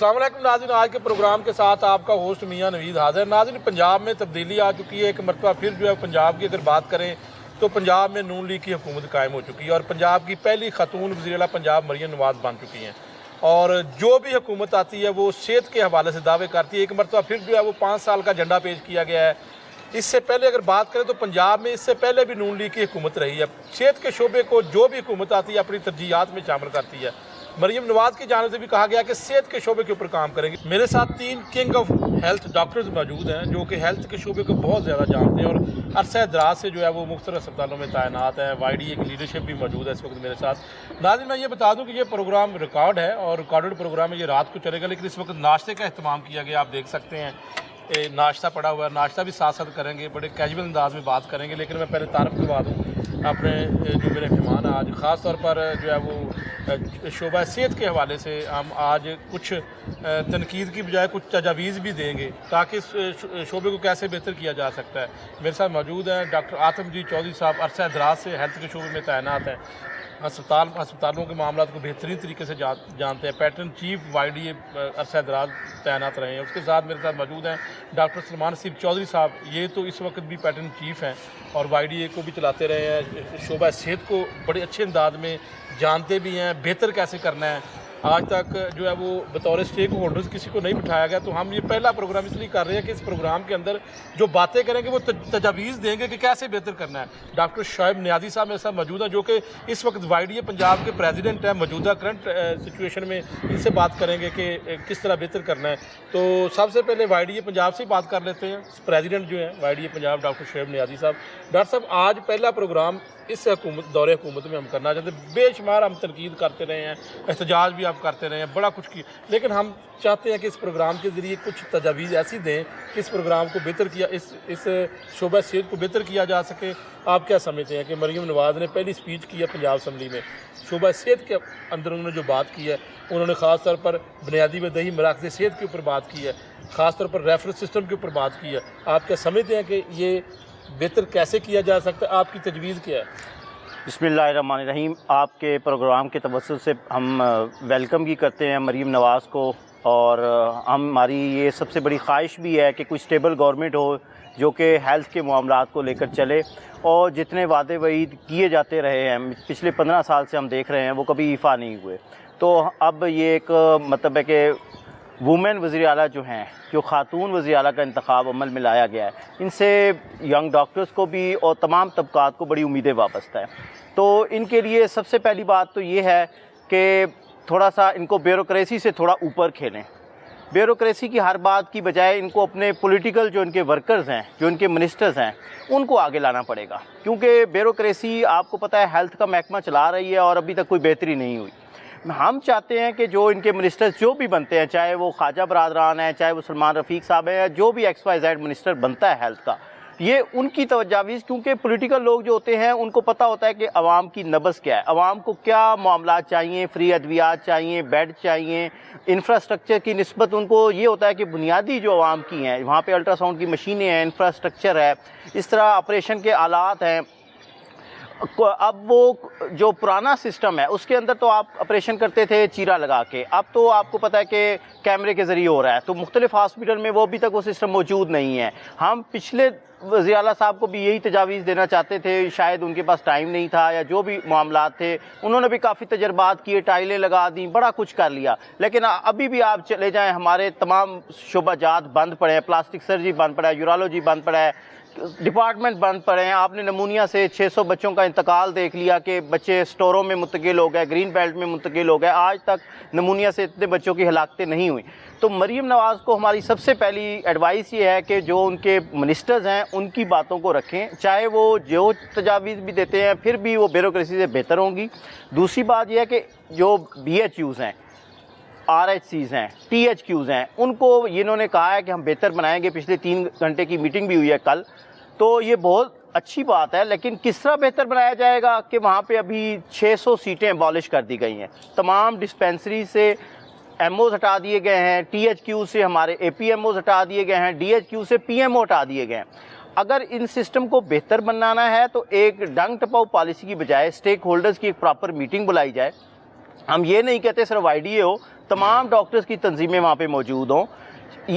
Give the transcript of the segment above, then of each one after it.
अस्सलाम वालेकुम नाज़रीन, आज के प्रोग्राम के साथ आपका होस्ट मियां नवीद हाज़िर। नाज़रीन, पंजाब में तब्दीली आ चुकी है। एक मरतबा फिर जो है पंजाब की अगर बात करें तो पंजाब में नून लीग की हुकूमत कायम हो चुकी है और पंजाब की पहली खातून वज़ीर आला पंजाब मरियम नवाज़ बन चुकी हैं। और जो भी हुकूमत आती है वो सेहत के हवाले से दावे करती है। एक मरतबा फिर जो है वो 5 साल का झंडा पेश किया गया है। इससे पहले अगर बात करें तो पंजाब में इससे पहले भी नून लीग की हुकूमत रही है। सेहत के शोबे को जो भी हुकूमत आती है अपनी तरजीहात में शामिल करती है। मरियम नवाज़ की जानिब से भी कहा गया कि सेहत के शोबे के ऊपर काम करेंगे। मेरे साथ 3 किंग ऑफ हेल्थ डॉक्टर्स मौजूद हैं जो कि हेल्थ के शोबे को बहुत ज़्यादा जानते हैं और अरसा दराज से जो है वो मुख्तलिफ अस्पतालों में तैनात हैं। YDA की लीडरशिप भी मौजूद है इस वक्त मेरे साथ। नाज़रीन, मैं ये बता दूँ कि ये प्रोग्राम रिकॉर्ड है और रिकॉर्डेड प्रोग्राम है, ये रात को चलेगा, लेकिन इस वक्त नाश्ते का अहतमाम किया गया। आप देख सकते हैं नाश्ता पड़ा हुआ है, नाश्ता भी साथ साथ करेंगे, बड़े कैजुअल अंदाज में बात करेंगे। लेकिन मैं पहले तारफ़ करवा दूँ अपने जो मेरे मेहमान आज ख़ास तौर पर जो है वो शोबा सेहत के हवाले से हम आज कुछ तनकीद की बजाय कुछ तजावीज़ भी देंगे ताकि इस शोबे को कैसे बेहतर किया जा सकता है। मेरे साथ मौजूद हैं डॉक्टर आतमजीत चौधरी साहब, अरसा दराज से हेल्थ के शोबे में तैनात हैं, अस्पतालों के मामलों को बेहतरीन तरीके से जानते हैं। पैटर्न चीफ YDA अरसा दराज तैनात रहे हैं। उसके साथ मेरे साथ मौजूद हैं डॉक्टर सलमान नसीब चौधरी साहब, ये तो इस वक्त भी पैटर्न चीफ हैं और YDA को भी चलाते रहे हैं। शोबा सेहत को बड़े अच्छे अंदाज में जानते भी हैं, बेहतर कैसे करना है। आज तक जो है वो बतौर स्टेक होल्डर्स किसी को नहीं बिठाया गया, तो हम ये पहला प्रोग्राम इसलिए कर रहे हैं कि इस प्रोग्राम के अंदर जो बातें करेंगे वो तजावीज़ देंगे कि कैसे बेहतर करना है। डॉक्टर शोएब नियाज़ी साहब मेरे साथ मौजूद हैं जो कि इस वक्त YDA पंजाब के प्रेसिडेंट हैं। मौजूदा करंट सिचुएशन में इनसे बात करेंगे कि किस तरह बेहतर करना है। तो सबसे पहले YDA पंजाब से ही बात कर लेते हैं। प्रेसिडेंट जो है YDA पंजाब डॉक्टर शोएब नियाज़ी साहब। डॉक्टर साहब, आज पहला प्रोग्राम इस दौरे हुकूमत में हम करना चाहते हैं। बेशुमार हम तनकीद करते रहे हैं, एहतजाज भी आप करते रहे हैं, बड़ा कुछ किया, लेकिन हम चाहते हैं कि इस प्रोग्राम के ज़रिए कुछ तजावीज़ ऐसी दें कि इस प्रोग्राम को बेहतर किया, इस शोबा सेहत को बेहतर किया जा सके। आप क्या समझते हैं कि मरियम नवाज़ ने पहली स्पीच की है पंजाब असम्बली में, शोबा सेहत के अंदर उन्होंने जो बात की है, उन्होंने ख़ास तौर पर बुनियादी व दही मराकज़ सेहत के ऊपर बात की है, ख़ास तौर पर रेफरल सिस्टम के ऊपर बात की है। आप क्या समझते हैं कि ये बेहतर कैसे किया जा सकता है? आपकी तजवीज़ क्या है? बिस्मिल्लाहिर्रहमानिर्रहीम। आपके प्रोग्राम के तवज्जुह से हम वेलकम भी करते हैं मरीम नवाज़ को, और हमारी ये सबसे बड़ी ख्वाहिश भी है कि कोई स्टेबल गवर्नमेंट हो जो कि हेल्थ के मामलात को लेकर चले। और जितने वादे वईद किए जाते रहे हैं पिछले 15 साल से हम देख रहे हैं वो कभी ईफा नहीं हुए। तो अब ये एक मतलब है कि वुमेन वज़ीर आला जो हैं, जो ख़ातून वज़ीर आला का इंतखाब अमल में लाया गया है, इनसे यंग डॉक्टर्स को भी और तमाम तबकात को बड़ी उम्मीदें वाबस्ता है। तो इनके लिए सबसे पहली बात तो ये है कि थोड़ा सा इनको ब्यूरोक्रेसी से थोड़ा ऊपर खेलें। ब्यूरोक्रेसी की हर बात की बजाय इनको अपने पॉलिटिकल जो इनके वर्कर्स हैं, जो इनके मिनिस्टर्स हैं, उनको आगे लाना पड़ेगा, क्योंकि ब्यूरोक्रेसी आपको पता है हेल्थ का महकमा चला रही है और अभी तक कोई बेहतरी नहीं हुई। हम चाहते हैं कि जो इनके मिनिस्टर्स जो भी बनते हैं, चाहे वो ख्वाजा बरादरान है, चाहे वो सलमान रफ़ीक साहब है, या जो भी XYZ मिनिस्टर बनता है हेल्थ का, ये उनकी तवज्जावीज़, क्योंकि पॉलिटिकल लोग जो होते हैं उनको पता होता है कि आवाम की नब्ज़ क्या है, आवाम को क्या मामलात चाहिए, फ्री अद्वियात चाहिए, बेड चाहिए, इंफ्रास्ट्रक्चर की निस्बत उनको ये होता है कि बुनियादी जो आवाम की हैं, वहाँ पे अल्ट्रासाउंड की मशीनें हैं, इंफ्रास्ट्रक्चर है, इस तरह ऑपरेशन के आलात हैं। अब वो जो पुराना सिस्टम है उसके अंदर तो आप ऑपरेशन करते थे चीरा लगा के, अब तो आपको पता है कि कैमरे के ज़रिए हो रहा है। तो मुख्तलिफ़ हॉस्पिटल में वो अभी तक वो सिस्टम मौजूद नहीं है। हम पिछले वज़ीर आला साहब को भी यही तजावीज़ देना चाहते थे, शायद उनके पास टाइम नहीं था या जो भी मामलात थे, उन्होंने भी काफ़ी तजर्बात किए, टाइलें लगा दी, बड़ा कुछ कर लिया, लेकिन अभी भी आप चले जाएँ, हमारे तमाम शोबाजात बंद पड़े हैं, प्लास्टिक सर्जरी बंद पड़ा है, यूरोलॉजी बंद पड़ा है, डिपार्टमेंट बंद पड़े हैं। आपने नमूनिया से 600 बच्चों का इंतकाल देख लिया कि बच्चे स्टोरों में मुंतकिल हो गए, ग्रीन बेल्ट में मुंतकिल हो गए, आज तक नमूनिया से इतने बच्चों की हलाकतें नहीं हुई। तो मरीम नवाज़ को हमारी सबसे पहली एडवाइस ये है कि जो उनके मिनिस्टर्स हैं उनकी बातों को रखें, चाहे वो जो तजावीज़ भी देते हैं फिर भी वो ब्यूरोक्रेसी से बेहतर होंगी। दूसरी बात यह है कि जो BHUs हैं, RHCs हैं, THQs हैं, उनको इन्होंने कहा है कि हम बेहतर बनाएंगे। पिछले 3 घंटे की मीटिंग भी हुई है कल, तो ये बहुत अच्छी बात है, लेकिन किस तरह बेहतर बनाया जाएगा कि वहाँ पे अभी 600 सीटें अबॉलिश कर दी गई हैं, तमाम डिस्पेंसरी से MOs हटा दिए गए हैं, THQ से हमारे APMOs हटा दिए गए हैं, DHQ से PMO हटा दिए गए हैं। अगर इन सिस्टम को बेहतर बनाना है तो एक डंग टपाऊ पॉलिसी की बजाय स्टेक होल्डर्स की एक प्रॉपर मीटिंग बुलाई जाए। हम ये नहीं कहते सिर्फ YDA हो, तमाम डॉक्टर्स की तंजीमें वहाँ पे मौजूद हों।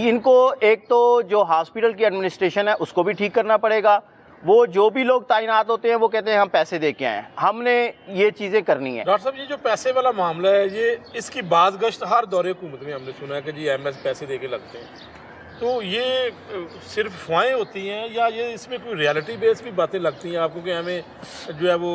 इनको एक तो जो हॉस्पिटल की एडमिनिस्ट्रेशन है उसको भी ठीक करना पड़ेगा। वो जो भी लोग तैनात होते हैं वो कहते हैं हम पैसे दे के आए हैं, हमने ये चीज़ें करनी है। डॉक्टर साहब, ये जो पैसे वाला मामला है, ये इसकी बाज़गश्त हर दौरे हुकूमत में हमने सुना है कि जी MS पैसे दे के लगते हैं, तो ये सिर्फ अफवाहें होती हैं या ये इसमें कोई रियलिटी बेस भी बातें लगती हैं आपको कि हमें जो है वो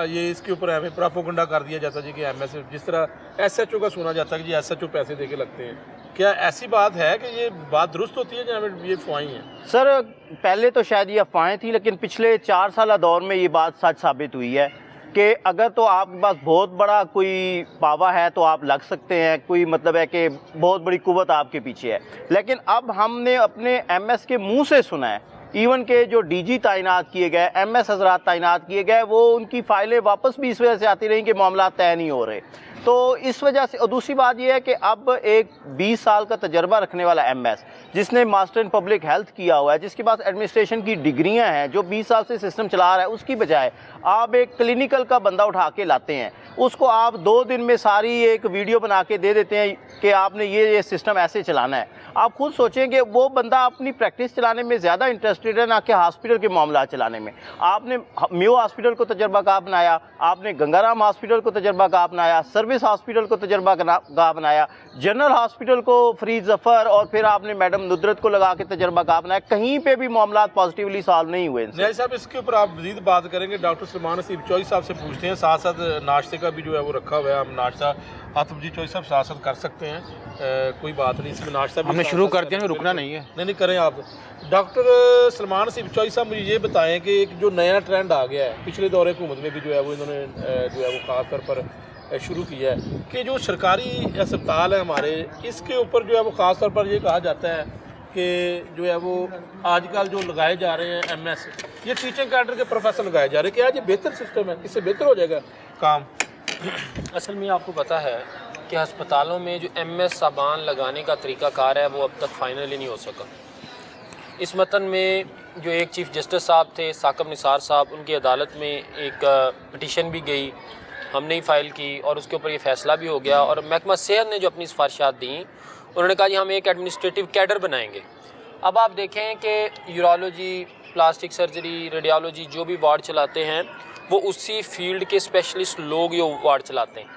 ये इसके ऊपर हमें प्रोपेगेंडा कर दिया जाता है जी कि MS, जिस तरह SHO का सुना जाता है कि जी SHO पैसे दे के लगते हैं, क्या ऐसी बात है कि ये बात दुरुस्त होती है या हमें ये अफवाहें हैं? सर पहले तो शायद ये अफवाहें थी, लेकिन पिछले 4 साल दौर में ये बात सच साबित हुई है कि अगर तो आपके पास बहुत बड़ा कोई पावा है तो आप लग सकते हैं, कोई मतलब है कि बहुत बड़ी कुव्वत आपके पीछे है। लेकिन अब हमने अपने MS के मुंह से सुना है, इवन के जो DG तैनात किए गए, MS हजरात तैनात किए गए, वो उनकी फ़ाइलें वापस भी इस वजह से आती रही कि मामला तय नहीं हो रहे। तो इस वजह से, और दूसरी बात यह है कि अब एक 20 साल का तजर्बा रखने वाला MS जिसने मास्टर इन पब्लिक हेल्थ किया हुआ है, जिसके पास एडमिनिस्ट्रेशन की डिग्रियां हैं, जो 20 साल से सिस्टम चला रहा है, उसकी बजाय आप एक क्लिनिकल का बंदा उठा के लाते हैं, उसको आप 2 दिन में सारी एक वीडियो बना के दे देते हैं कि आपने ये सिस्टम ऐसे चलाना है। आप खुद सोचें कि वो बंदा अपनी प्रैक्टिस चलाने में ज़्यादा इंटरेस्टेड है ना कि हॉस्पिटल के मामला चलाने में। आपने मेयो हॉस्पिटल को तजर्बाकार बनाया, आपने गंगाराम हॉस्पिटल को तजर्बाकार बनाया, सर्विस हॉस्पिटल को तजर्बाकार बनाया, जनरल हॉस्पिटल को फरीद जफ़र और फिर आपने मैडम नुदरत को लगा के तजर्बाकार बनाया। कहीं पे भी मामला पॉजिटिवली सॉल्व नहीं हुए। नहीं साहब, इसके ऊपर आप मज़ीद बात करेंगे। डॉक्टर सलमान नसीब चौधरी साहब से पूछते हैं, साथ साथ नाश्ते का भी जो है वो रखा हुआ है, हम नाश्ता आतफ जी चौधरी साहब साथ साथ कर सकते हैं, कोई बात नहीं, इसमें नाश्ता भी हमने शुरू कर दिया, रुकना नहीं है। नहीं करें आप। डॉक्टर सलमान नसीब चौधरी साहब, मुझे ये बताएं कि एक जो नया ट्रेंड आ गया है, पिछले दौरे हुकूमत में भी जो है वो इन्होंने जो है वो ख़ास तौर पर शुरू किया है कि जो सरकारी अस्पताल है हमारे, इसके ऊपर जो है वो ख़ास तौर पर ये कहा जाता है कि जो है वो आजकल जो लगाए जा रहे हैं MS, ये टीचिंग कैडर के प्रोफेसर लगाए जा रहे हैं। क्या ये बेहतर सिस्टम है, इससे बेहतर हो जाएगा काम? असल में आपको पता है कि अस्पतालों में जो MS साबान लगाने का तरीक़ाकार है वो अब तक फाइनली नहीं हो सका। इस मतन में जो एक चीफ़ जस्टिस साहब थे, साकिब निसार साहब, उनकी अदालत में एक पिटीशन भी गई, हमने ही फ़ाइल की और उसके ऊपर ये फ़ैसला भी हो गया। और महकमा सेहत ने जो अपनी सिफारिशात दी, उन्होंने कहा जी हम एक एडमिनिस्ट्रेटिव कैडर बनाएंगे। अब आप देखें कि यूरोलॉजी, प्लास्टिक सर्जरी, रेडियोलॉजी जो भी वार्ड चलाते हैं वो उसी फील्ड के स्पेशलिस्ट लोग ये वार्ड चलाते हैं।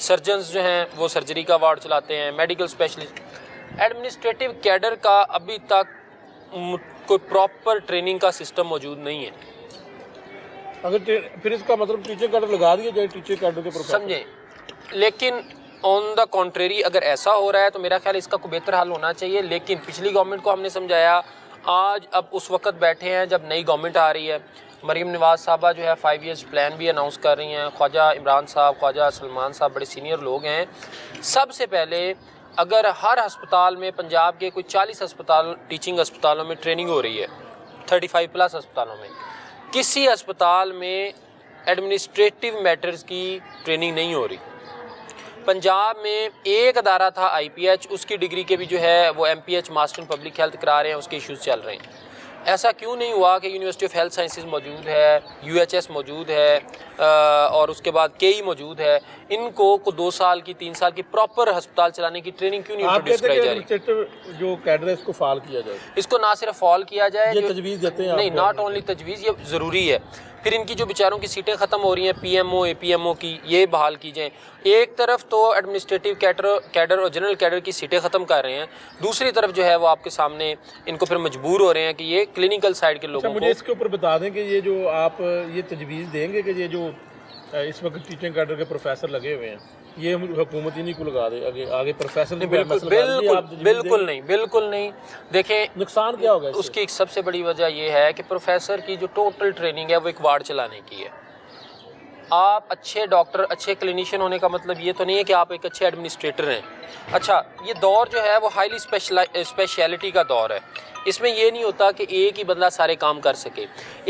सर्जन्स जो हैं वो सर्जरी का वार्ड चलाते हैं, मेडिकल स्पेशलिस्ट। एडमिनिस्ट्रेटिव कैडर का अभी तक कोई प्रॉपर ट्रेनिंग का सिस्टम मौजूद नहीं है। अगर फिर इसका मतलब टीचर कैडर लगा दिया जाए, टीचर कैडर के प्रोफेसर समझें। लेकिन ऑन द कॉन्ट्रेरी अगर ऐसा हो रहा है तो मेरा ख्याल इसका कोई बेहतर हल होना चाहिए। लेकिन पिछली गवर्नमेंट को हमने समझाया, आज अब उस वक्त बैठे हैं जब नई गवर्नमेंट आ रही है। मरीम नवाज़ साहबा जो है 5 ईयर्स प्लान भी अनाउंस कर रही हैं। ख्वाजा इमरान साहब, ख्वाजा सलमान साहब बड़े सीनियर लोग हैं। सबसे पहले अगर हर अस्पताल में, पंजाब के कोई 40 अस्पताल, टीचिंग अस्पतालों में ट्रेनिंग हो रही है, 35+ अस्पतालों में, किसी अस्पताल में एडमिनिस्ट्रेटिव मैटर्स की ट्रेनिंग नहीं हो रही। पंजाब में एक अदारा था IPH, उसकी डिग्री के भी जो है वो MPH master in public health करा रहे हैं, उसके इश्यूज़ चल रहे हैं। ऐसा क्यों नहीं हुआ कि यूनिवर्सिटी ऑफ हेल्थ साइंसेज मौजूद है, UHS मौजूद है और उसके बाद KE मौजूद है, इनको को 2 साल की 3 साल की प्रॉपर अस्पताल चलाने की ट्रेनिंग क्यों नहीं इंट्रोड्यूस कराई जा रही? जो कैडर है इसको फाल किया जाए, इसको ना सिर्फ फॉल किया जाए, ये तजवीज़ देते हैं नहीं, नॉट ओनली तजवीज़, ये ज़रूरी है। फिर इनकी जो बेचारों की सीटें ख़त्म हो रही हैं PMO, APMO की, ये बहाल की जाएँ। एक तरफ तो एडमिनिस्ट्रेटिव कैडर और जनरल कैडर की सीटें ख़त्म कर रहे हैं, दूसरी तरफ जो है वो आपके सामने इनको फिर मजबूर हो रहे हैं कि ये क्लिनिकल साइड के लोगों को। मुझे इसके ऊपर बता दें कि ये जो आप ये तजवीज़ देंगे कि ये जो इस वक्त टीचिंग कैडर के प्रोफेसर लगे हुए हैं, ये हुकूमत ही नहीं को लगा दे आगे प्रोफेसर नहीं, बिल्कुल नहीं। देखें नुकसान क्या होगा उसकी एक सबसे बड़ी वजह यह है कि प्रोफेसर की जो टोटल ट्रेनिंग है वो एक वार्ड चलाने की है। आप अच्छे डॉक्टर, अच्छे क्लिनिशियन होने का मतलब ये तो नहीं है कि आप एक अच्छे एडमिनिस्ट्रेटर हैं। अच्छा, ये दौर जो है वो हाईली स्पेशलिटी का दौर है। इसमें ये नहीं होता कि एक ही बंदा सारे काम कर सके।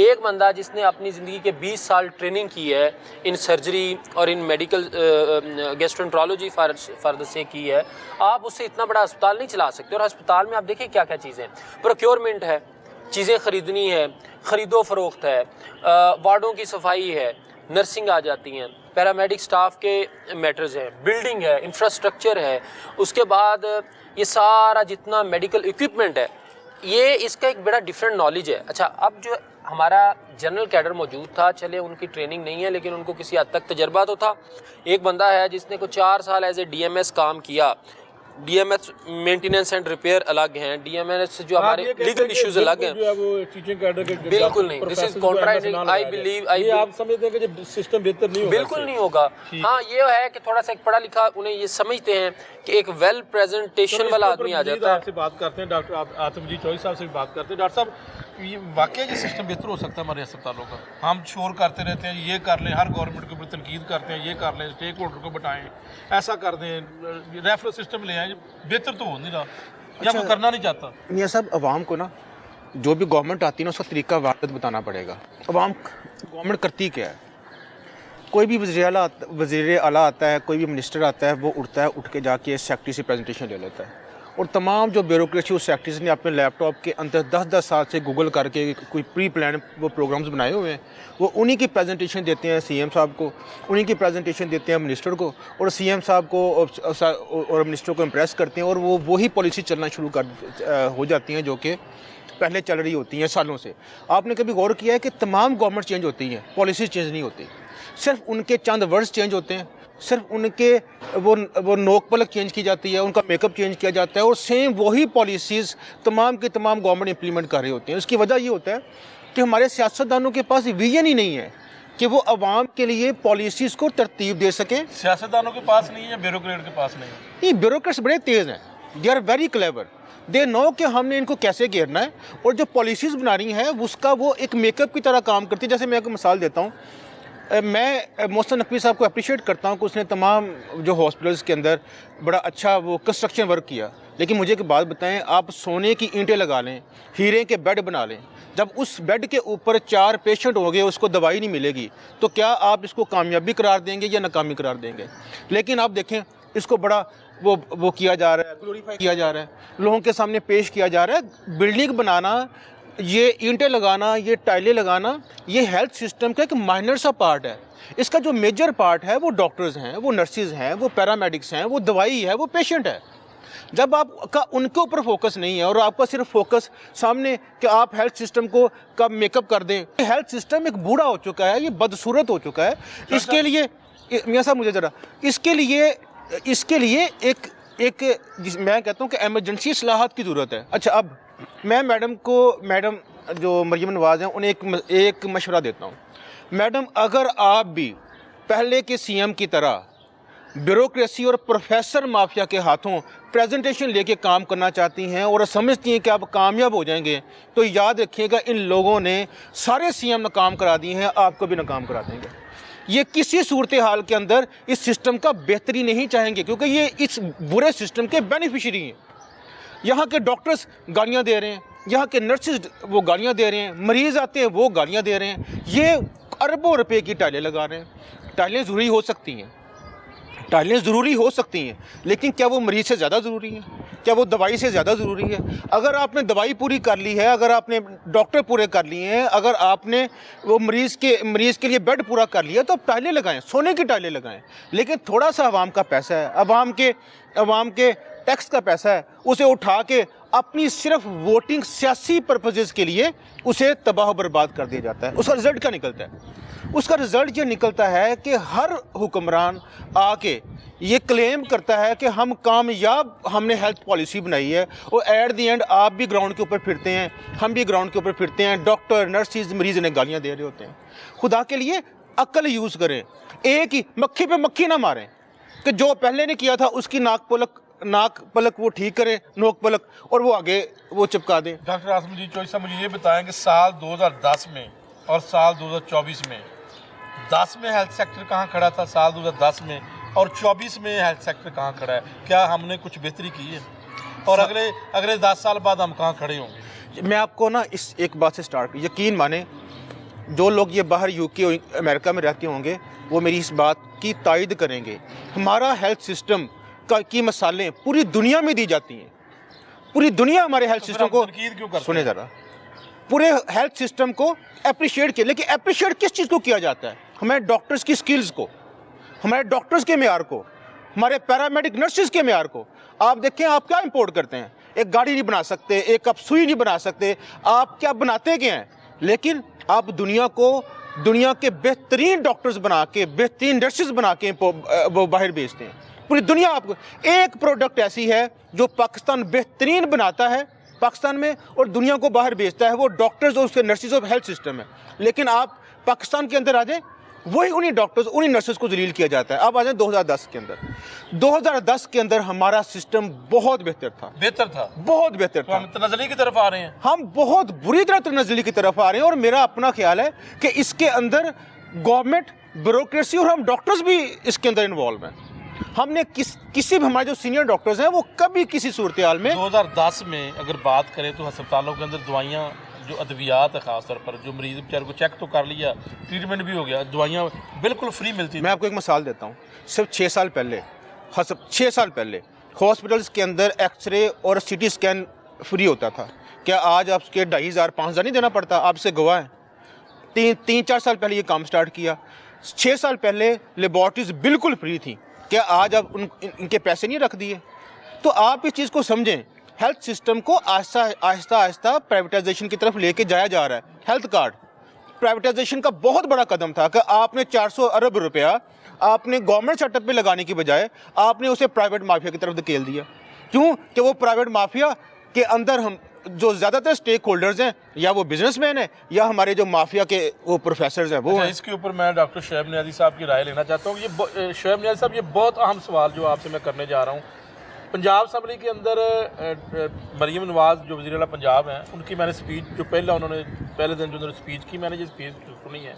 एक बंदा जिसने अपनी ज़िंदगी के 20 साल ट्रेनिंग की है इन सर्जरी और इन मेडिकल गैस्ट्रोएंटरोलॉजी फ़र्द से की है, आप उससे इतना बड़ा अस्पताल नहीं चला सकते। और अस्पताल में आप देखें क्या क्या चीज़ें, प्रोक्योरमेंट है, चीज़ें ख़रीदनी है, ख़रीदो फ़रोख्त है, वार्डों की सफाई है, नर्सिंग आ जाती हैं, पैरामेडिक स्टाफ के मैटर्स हैं, बिल्डिंग है, इंफ्रास्ट्रक्चर है, उसके बाद ये सारा जितना मेडिकल इक्विपमेंट है, ये इसका एक बड़ा डिफरेंट नॉलेज है। अच्छा, अब जो हमारा जनरल कैडर मौजूद था, चले उनकी ट्रेनिंग नहीं है लेकिन उनको किसी हद तक तजर्बा तो था। एक बंदा है जिसने को 4 साल एज ए DMS काम किया। DMS मेंटेनेंस एंड रिपेयर अलग हैं, DMS जो हमारे लीगल इश्यूज अलग हैं। बिल्कुल नहीं, दिस इज कॉन्ट्राइडिंग। आई बिलीव आप समझते हैं कि सिस्टम बेहतर नहीं होगा? बिल्कुल नहीं होगा। हाँ, ये है कि थोड़ा सा एक पढ़ा लिखा उन्हें ये समझते हैं कि एक वेल प्रेजेंटेशन वाला आदमी आ जाता है। आपसे बात करते हैं, डॉक्टर आतमजीत चौधरी साहब से भी बात करते हैं। डॉक्टर साहब, ये वाकई ये सिस्टम बेहतर हो सकता है हमारे अस्पतालों का? हम शोर करते रहते हैं, ये कर लें, हर गवर्नमेंट के ऊपर तनकीद करते हैं, ये कर लें, स्टेक होल्डर को बताएं, ऐसा कर दें, रेफरल सिस्टम ले आए, बेहतर तो हो नहीं रहा या वो करना नहीं चाहता। मियाँ साहब, अवाम को ना जो भी गवर्नमेंट आती है ना उसका तरीका वारदात बताना पड़ेगा। अवाम गवर्नमेंट करती क्या है? कोई भी वज़ीर आला आता है, कोई भी मिनिस्टर आता है, वो उठता है, उठ के जाके सेक्रेटरी से प्रेजेंटेशन ले लेता है और तमाम जो ब्यूरोक्रेसी उस सेक्रेटरीज ने अपने लैपटॉप के अंदर 10-10 साल से गूगल करके कोई प्री प्लान वो प्रोग्राम्स बनाए हुए हैं, वो उन्हीं की प्रेजेंटेशन देते हैं CM साहब को, उन्हीं की प्रेजेंटेशन देते हैं मिनिस्टर को, और CM साहब को और मिनिस्टर को इम्प्रेस करते हैं और वो वही पॉलिसी चलना शुरू हो जाती हैं जो कि पहले चल रही होती हैं सालों से। आपने कभी गौर किया है कि तमाम गवर्नमेंट चेंज होती हैं, पॉलिसी चेंज नहीं होती, सिर्फ उनके चंद वर्ड्स चेंज होते हैं, सिर्फ उनके वो नोक पलक चेंज की जाती है, उनका मेकअप चेंज किया जाता है और सेम वही पॉलिसीज़ तमाम के तमाम गवर्नमेंट इंप्लीमेंट कर रहे होते हैं। उसकी वजह ये होता है कि हमारे सियासतदानों के पास विजन ही नहीं है कि वो आवाम के लिए पॉलिसीज़ को तरतीब दे सकें। सियासतदानों के पास नहीं है, ब्यूरोक्रेट के पास नहीं है। ये ब्यूरोक्रेट्स बड़े तेज़ हैं, they are very clever, they know कि हमने इनको कैसे घेरना है, और जो पॉलिसीज़ बना रही हैं उसका वो एक मेकअप की तरह काम करती है। जैसे मैं आपको मिसाल देता हूँ, मैं मोहसिन नकवी साहब को अप्रिशिएट करता हूँ कि उसने तमाम जो हॉस्पिटल्स के अंदर बड़ा अच्छा वो कंस्ट्रक्शन वर्क किया, लेकिन मुझे एक बात बताएं, आप सोने की ईंटें लगा लें, हीरे के बेड बना लें, जब उस बेड के ऊपर 4 पेशेंट होंगे, उसको दवाई नहीं मिलेगी, तो क्या आप इसको कामयाबी करार देंगे या नाकामी करार देंगे? लेकिन आप देखें, इसको बड़ा वो किया जा रहा है, ग्लोरीफाई किया जा रहा है, लोगों के सामने पेश किया जा रहा है। बिल्डिंग बनाना, ये ईंटें लगाना, ये टाइलें लगाना, ये हेल्थ सिस्टम का एक माइनर सा पार्ट है। इसका जो मेजर पार्ट है वो डॉक्टर्स हैं, वो नर्सिस हैं, वो पैरामेडिक्स हैं, वो दवाई है, वो पेशेंट है। जब आपका उनके ऊपर फोकस नहीं है और आपका सिर्फ फोकस सामने कि आप हेल्थ सिस्टम को कब मेकअप कर दें, हेल्थ सिस्टम एक बूढ़ा हो चुका है, ये बदसूरत हो चुका है। इसके लिए मियाँ साहब, मुझे ज़रा इसके लिए एक मैं कहता हूँ कि एमरजेंसी इस्लाहात की ज़रूरत है। अच्छा, अब मैं मैडम जो मरीम नवाज़ हैं उन्हें एक मशवरा देता हूँ। मैडम, अगर आप भी पहले के CM की तरह ब्यूरोक्रेसी और प्रोफेसर माफिया के हाथों प्रेजेंटेशन लेके काम करना चाहती हैं और समझती हैं कि आप कामयाब हो जाएंगे, तो याद रखिएगा, इन लोगों ने सारे CM नाकाम करा दिए हैं, आपको भी नाकाम करा देंगे। ये किसी सूरत हाल के अंदर इस सिस्टम का बेहतरी नहीं चाहेंगे, क्योंकि ये इस बुरे सिस्टम के बेनिफिशरी हैं। यहाँ के डॉक्टर्स गालियाँ दे रहे हैं, यहाँ के नर्सेज वो गालियाँ दे रहे हैं, मरीज़ आते हैं वो गालियाँ दे रहे हैं, ये अरबों रुपए की टाइलें लगा रहे हैं। टाइलें ज़रूरी हो सकती हैं, टाइलें ज़रूरी हो सकती हैं, लेकिन क्या वो मरीज़ से ज़्यादा ज़रूरी है? क्या वो दवाई से ज़्यादा ज़रूरी है? अगर आपने दवाई पूरी कर ली है, अगर आपने डॉक्टर पूरे कर लिए हैं, अगर आपने वो मरीज़ के लिए बेड पूरा कर लिया, तो आप टाइलें लगाएं, सोने की टाइलें लगाएं। लेकिन थोड़ा सा आवाम का पैसा है, आवाम के टैक्स का पैसा है, उसे उठा के अपनी सिर्फ वोटिंग सियासी पर्पजेज़ के लिए उसे तबाह बर्बाद कर दिया जाता है। उसका रिज़ल्ट क्या निकलता है? उसका रिज़ल्ट ये निकलता है कि हर हुक्मरान आके ये क्लेम करता है कि हम कामयाब, हमने हेल्थ पॉलिसी बनाई है, और एट दी एंड आप भी ग्राउंड के ऊपर फिरते हैं, हम भी ग्राउंड के ऊपर फिरते हैं, डॉक्टर नर्सिस मरीज़ ने गालियाँ दे रहे होते हैं। खुदा के लिए अक्ल यूज़ करें, एक ही मक्खी पे मक्खी ना मारें कि जो पहले ने किया था उसकी नाक पलक वो ठीक करें, नोक पलक, और वो आगे वो चिपका दें। डॉक्टर आतमजीत चौधरी साहब, मुझे ये बताएं कि साल 2010 में और साल 2024 में 10 में हेल्थ सेक्टर कहाँ खड़ा था, साल 2010 में, और 24 में हेल्थ सेक्टर कहाँ खड़ा है? क्या हमने कुछ बेहतरी की है? और अगले 10 साल बाद हम कहाँ खड़े होंगे? मैं आपको ना इस एक बात से स्टार्ट, यकीन माने, जो लोग ये बाहर UK अमेरिका में रहते होंगे वो मेरी इस बात की तायद करेंगे। हमारा हेल्थ सिस्टम की मिसालें पूरी दुनिया में दी जाती हैं, पूरी दुनिया हमारे हेल्थ सिस्टम को तनकीद क्यों करते हैं? सुने ज़रा, पूरे हेल्थ सिस्टम को अप्रिशिएट किया। लेकिन अप्रिशिएट किस चीज़ को किया जाता है? हमारे डॉक्टर्स की स्किल्स को, हमारे डॉक्टर्स के मेयार को, हमारे पैरामेडिक नर्सेज के मेयार को। आप देखें, आप क्या इंपोर्ट करते हैं? एक गाड़ी नहीं बना सकते, एक कप सुई नहीं बना सकते, आप क्या बनाते क्या हैं? लेकिन आप दुनिया के बेहतरीन डॉक्टर्स बना के, बेहतरीन नर्सेज बना के वो बाहर भेजते हैं। पूरी दुनिया आपको एक प्रोडक्ट ऐसी है जो पाकिस्तान बेहतरीन बनाता है पाकिस्तान में और दुनिया को बाहर भेजता है, वो डॉक्टर्स और उसके नर्सेज और हेल्थ सिस्टम है। लेकिन आप पाकिस्तान के अंदर आ जाए, वही उन्हीं डॉक्टर्स, उन्हीं नर्सेज को जलील किया जाता है। अब आ जाए 2010 के अंदर। 2010 के अंदर हमारा सिस्टम बहुत बेहतर था, बहुत बेहतर तो था। हम तनज़ली की तरफ आ रहे हैं। हम बहुत बुरी तरह तनज़ली की तरफ आ रहे हैं और मेरा अपना ख्याल है कि इसके अंदर गवर्नमेंट, ब्यूरोक्रेसी और हम डॉक्टर्स भी इसके अंदर इन्वॉल्व हैं। हमने किसी भी हमारे जो सीनियर डॉक्टर्स हैं वो कभी किसी सूरत हाल में 2010 में अगर बात करें तो अस्पतालों के अंदर दवाइयाँ, जो अद्वियात है ख़ास तौर पर, जो मरीज़ बेचारे को चेक तो कर लिया, ट्रीटमेंट भी हो गया, दवाइयाँ बिल्कुल फ्री मिलती थी। मैं आपको एक मिसाल देता हूँ। सिर्फ 6 साल पहले, 6 साल पहले हॉस्पिटल्स के अंदर एक्सरे और सीटी स्कैन फ्री होता था। क्या आज आपके 2,500-5,000 नहीं देना पड़ता? आपसे गवाह हैं। 3-4 साल पहले ये काम स्टार्ट किया। 6 साल पहले लेबॉर्ट्रीज बिल्कुल फ्री थी। क्या आज आप इनके पैसे नहीं रख दिए? तो आप इस चीज़ को समझें, हेल्थ सिस्टम को आहिस्ता प्राइवेटाइजेशन की तरफ लेके जाया जा रहा है। हेल्थ कार्ड प्राइवेटाइजेशन का बहुत बड़ा कदम था कि आपने 400 अरब रुपया आपने गवर्नमेंट सेटअप पे लगाने की बजाय आपने उसे प्राइवेट माफिया की तरफ धकेल दिया। क्यों? कि वो प्राइवेट माफिया के अंदर हम जो ज़्यादातर स्टेक होल्डर्स हैं, या वो बिजनेसमैन हैं या हमारे जो माफिया के वो प्रोफेसर्स हैं, वो हैं। इसके ऊपर मैं डॉक्टर शोएब नियाज़ी साहब की राय लेना चाहता हूँ। ये शोएब नियाज़ी साहब, ये बहुत अहम सवाल जो आपसे मैं करने जा रहा हूँ। पंजाब असम्बली के अंदर मरीम नवाज़ जो वज़ीर आला पंजाब हैं, उनकी मैंने स्पीच जो पहले दिन जो उन्होंने स्पीच की, मैंने ये स्पीच सुनी है,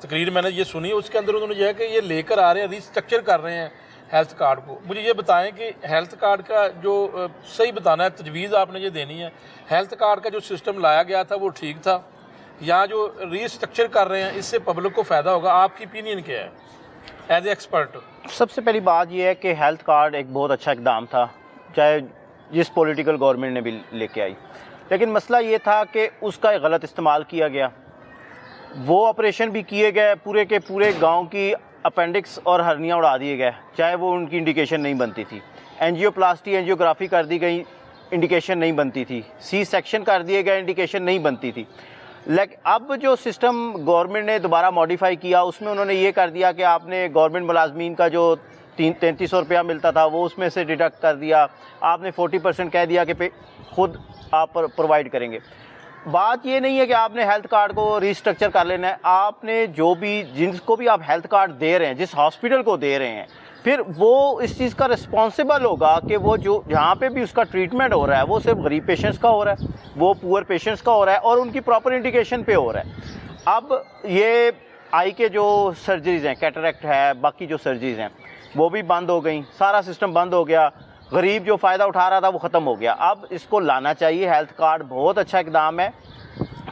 तकरीर मैंने ये सुनी है। उसके अंदर उन्होंने यह है कि ये लेकर आ रहे हैं, रिस्ट्रक्चर कर रहे हैं हेल्थ कार्ड को। मुझे ये बताएं कि हेल्थ कार्ड का जो सही बताना है, तजवीज़ आपने ये देनी है, हेल्थ कार्ड का जो सिस्टम लाया गया था वो ठीक था, या जो रिस्ट्रक्चर कर रहे हैं इससे पब्लिक को फ़ायदा होगा? आपकी ओपिनियन क्या है एज ए एक्सपर्ट? सबसे पहली बात यह है कि हेल्थ कार्ड एक बहुत अच्छा इकदाम था, चाहे जिस पॉलिटिकल गवर्नमेंट ने भी लेके आई, लेकिन मसला ये था कि उसका गलत इस्तेमाल किया गया। वो ऑपरेशन भी किए गए, पूरे के पूरे गांव की अपेंडिक्स और हर्नियाँ उड़ा दिए गए, चाहे वो उनकी इंडिकेशन नहीं बनती थी। एंजियोप्लास्टी, एंजियोग्राफी कर दी गई, इंडिकेशन नहीं बनती थी। सी सेक्शन कर दिए गए, इंडिकेशन नहीं बनती थी। लेकिन अब जो सिस्टम गवर्नमेंट ने दोबारा मॉडिफाई किया, उसमें उन्होंने ये कर दिया कि आपने गवर्नमेंट मुलाजमीन का जो 3300 रुपया मिलता था वो उसमें से डिडक्ट कर दिया। आपने 40% कह दिया कि खुद आप प्रोवाइड करेंगे। बात ये नहीं है कि आपने हेल्थ कार्ड को रिस्ट्रक्चर कर लेना है। आपने जो भी, जिसको भी आप हेल्थ कार्ड दे रहे हैं, जिस हॉस्पिटल को दे रहे हैं, फिर वो इस चीज़ का रिस्पॉन्सिबल होगा कि वो जो जहाँ पे भी उसका ट्रीटमेंट हो रहा है वो सिर्फ गरीब पेशेंट्स का हो रहा है, वो पुअर पेशेंट्स का हो रहा है और उनकी प्रॉपर इंडिकेशन पे हो रहा है। अब ये आई के जो सर्जरीज़ हैं, कैटरेक्ट है, बाकी जो सर्जरीज़ हैं, वो भी बंद हो गई, सारा सिस्टम बंद हो गया। गरीब जो फ़ायदा उठा रहा था वो ख़त्म हो गया। अब इसको लाना चाहिए। हेल्थ कार्ड बहुत अच्छा इकदाम है।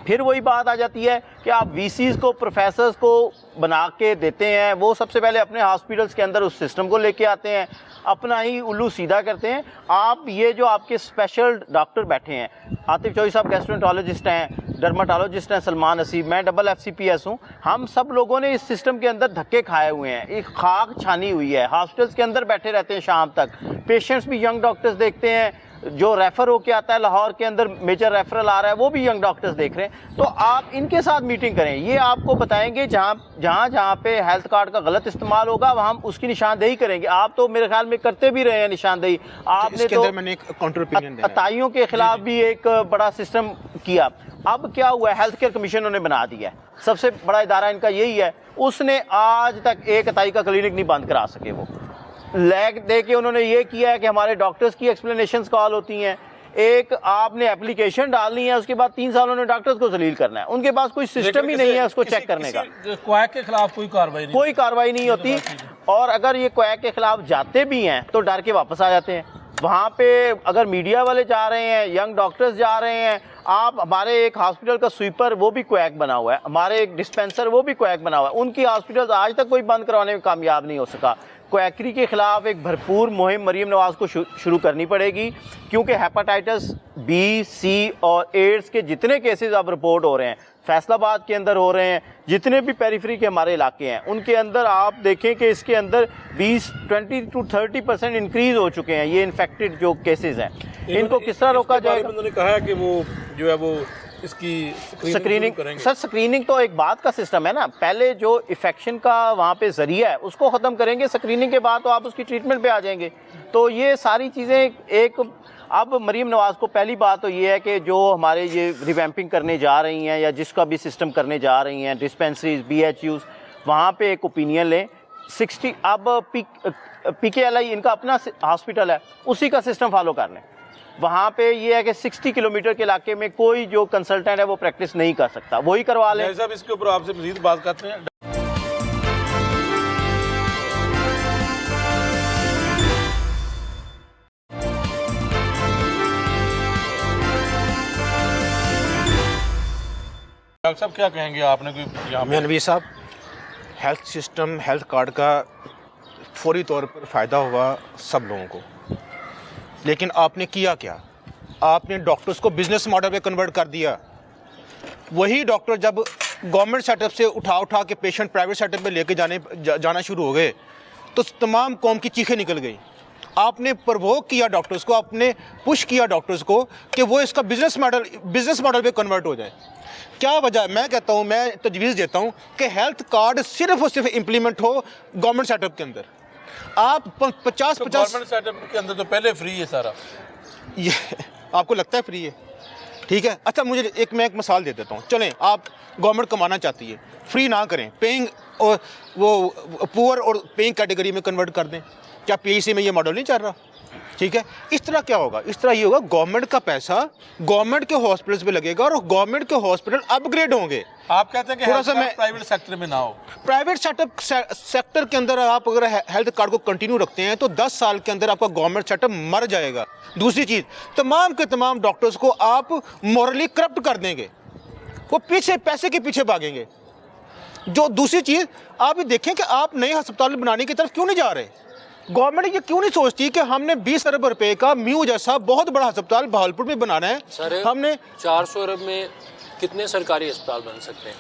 फिर वही बात आ जाती है कि आप वीसीज़ को, प्रोफेसर्स को बना के देते हैं, वो सबसे पहले अपने हॉस्पिटल्स के अंदर उस सिस्टम को लेके आते हैं, अपना ही उल्लू सीधा करते हैं। आप ये जो आपके स्पेशल डॉक्टर बैठे हैं, आतिफ चौधरी साहब गैस्ट्रोएंटरोलॉजिस्ट हैं, डर्माटोलॉजिस्ट हैं सलमान हसीब, मैं डबल FCPS हूँ, हम सब लोगों ने इस सिस्टम के अंदर धक्के खाए हुए हैं, एक खाक छानी हुई है। हॉस्पिटल्स के अंदर बैठे रहते हैं शाम तक, पेशेंट्स भी यंग डॉक्टर्स देखते हैं, जो रेफ़र होके आता है लाहौर के अंदर मेजर रेफरल आ रहा है वो भी यंग डॉक्टर्स देख रहे हैं। तो आप इनके साथ मीटिंग करें, ये आपको बताएंगे जहाँ पे हेल्थ कार्ड का गलत इस्तेमाल होगा वहाँ हम उसकी निशानदेही करेंगे। आप तो मेरे ख्याल में करते भी रहे हैं निशानदेही। आपने तो मैंने एक काउंटर ओपिनियन देना है। अताइयों के खिलाफ भी एक बड़ा सिस्टम किया। अब क्या हुआ है, हेल्थ केयर कमीशन उन्होंने बना दिया है, सबसे बड़ा इदारा इनका यही है। उसने आज तक एक अताई का क्लिनिक नहीं बंद करा सके। वो लैग दे के उन्होंने ये किया है कि हमारे डॉक्टर्स की एक्सप्लेनेशंस कॉल होती हैं। एक आपने एप्लीकेशन डालनी है, उसके बाद 3 साल उन्होंने डॉक्टर्स को जलील करना है। उनके पास कोई सिस्टम ही नहीं है उसको चेक करने का। क्वैक के खिलाफ कोई कार्रवाई नहीं होती। और अगर ये क्वैक के खिलाफ जाते भी हैं तो डर के वापस आ जाते हैं। वहाँ पे अगर मीडिया वाले जा रहे हैं, यंग डॉक्टर्स जा रहे हैं, आप हमारे एक हॉस्पिटल का स्वीपर वो भी क्वैक बना हुआ है, हमारे एक डिस्पेंसर वो भी क्वैक बना हुआ है, उनकी हॉस्पिटल आज तक कोई बंद करवाने में कामयाब नहीं हो सका। क्वैकरी के ख़िलाफ़ एक भरपूर मुहिम मरीम नवाज़ को शुरू करनी पड़ेगी, क्योंकि हेपाटाइटिस बी, सी और एड्स के जितने केसेस अब रिपोर्ट हो रहे हैं, फैसलाबाद के अंदर हो रहे हैं, जितने भी पेरिफेरी के हमारे इलाके हैं, उनके अंदर आप देखें कि इसके अंदर 20 to 30% इंक्रीज़ हो चुके हैं ये इन्फेक्टेड जो केसेस हैं। इनको किस तरह रोका जाएगा? उन्होंने कहा है कि वो जो है वो इसकी स्क्रीनिंग सर, स्क्रीनिंग तो एक बात का सिस्टम है ना, पहले जो इफेक्शन का वहाँ पे ज़रिया है उसको ख़त्म करेंगे, स्क्रीनिंग के बाद तो आप उसकी ट्रीटमेंट पे आ जाएंगे। तो ये सारी चीज़ें एक अब मरीम नवाज़ को पहली बात तो ये है कि जो हमारे ये रिवैम्पिंग करने जा रही हैं या जिसका भी सिस्टम करने जा रही हैं, डिस्पेंसरीज, BHUs, वहाँ पे एक ओपिनियन लें। 60 अब PKLI इनका अपना हॉस्पिटल है, उसी का सिस्टम फॉलो कर लें। वहाँ पे ये है कि 60 किलोमीटर के इलाके में कोई जो कंसल्टेंट है वो प्रैक्टिस नहीं कर सकता, वही करवा लें। साहब इसके ऊपर आपसे मज़ीद बात करते हैं। डॉक्टर साहब क्या कहेंगे आपने कोई यहाँ पे नबी साहब, हेल्थ सिस्टम, हेल्थ कार्ड का फौरी तौर पर फ़ायदा हुआ सब लोगों को, लेकिन आपने किया क्या? आपने डॉक्टर्स को बिजनेस मॉडल पे कन्वर्ट कर दिया। वही डॉक्टर जब गवर्नमेंट सेटअप से उठा के पेशेंट प्राइवेट सेटअप में लेके जाना शुरू हो गए तो तमाम कौम की चीखें निकल गई। आपने प्रवोक किया डॉक्टर्स को, आपने पुश किया डॉक्टर्स को कि वो इसका बिजनेस मॉडल पे कन्वर्ट हो जाए। क्या वजह? मैं कहता हूँ, मैं तजवीज़ देता हूँ कि हेल्थ कार्ड सिर्फ और सिर्फ इम्प्लीमेंट हो गवर्नमेंट सेटअप के अंदर। आप 50 गवर्नमेंट सेटअप के अंदर तो पहले फ्री है सारा। ये आपको लगता है फ्री है? ठीक है, अच्छा मुझे मैं एक मिसाल दे देता हूँ। चलें, आप गवर्नमेंट कमाना चाहती है, फ्री ना करें, पेइंग और वो पुअर और पेइंग कैटेगरी में कन्वर्ट कर दें। क्या PIC में ये मॉडल नहीं चल रहा? ठीक है, इस तरह क्या होगा? इस तरह ये होगा, गवर्नमेंट का पैसा गवर्नमेंट के हॉस्पिटल्स पे लगेगा और गवर्नमेंट के हॉस्पिटल अपग्रेड होंगे। आप कहते हैं कि थोड़ा सा मैं प्राइवेट सेक्टर में ना हो। प्राइवेट सेक्टर के अंदर आप अगर हेल्थ कार्ड को कंटिन्यू रखते हैं तो 10 साल के अंदर आपका गवर्नमेंट सेटअप मर जाएगा। दूसरी चीज़, तमाम के तमाम डॉक्टर्स को आप मॉरली करप्ट कर देंगे, वो पीछे पैसे के पीछे भागेंगे। जो दूसरी चीज़, आप ये देखें कि आप नए अस्पताल बनाने की तरफ क्यों नहीं जा रहे? गवर्नमेंट ये क्यों नहीं सोचती कि हमने 20 अरब रुपए का म्यू जैसा बहुत बड़ा अस्पताल बहावलपुर में बनाना है? सर, हमने 400 अरब में कितने सरकारी अस्पताल बन सकते हैं?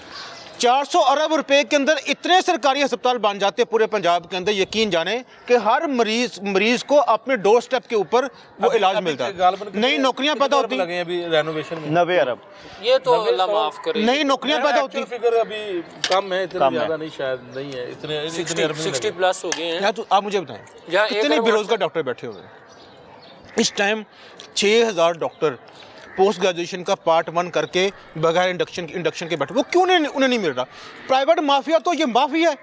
400 अरब रुपए के अंदर इतने सरकारी अस्पताल बन जाते हैं पूरे पंजाब के अंदर, यकीन जाने कि हर मरीज को अपने डोर स्टेप के ऊपर वो इलाज मिलता है। नई नौकरियां पैदा होती हैं अभी रेनोवेशन में 90 अरब। ये तो अल्लाह माफ करे, नई नौकरियां पैदा होती हैं। फिगर अभी कम है, इतना ज़्यादा नहीं, शायद नहीं है, इतने 60 प्लस हो गए हैं। तो आप मुझे बताएं, यहाँ कितने बेरोजगार डॉक्टर बैठे हुए हैं इस टाइम? 6000 डॉक्टर पोस्ट ग्रेजुएशन का पार्ट 1 करके बगैर इंडक्शन के बैठे, वो क्यों नहीं, उन्हें नहीं मिल रहा? प्राइवेट माफिया तो ये माफिया है,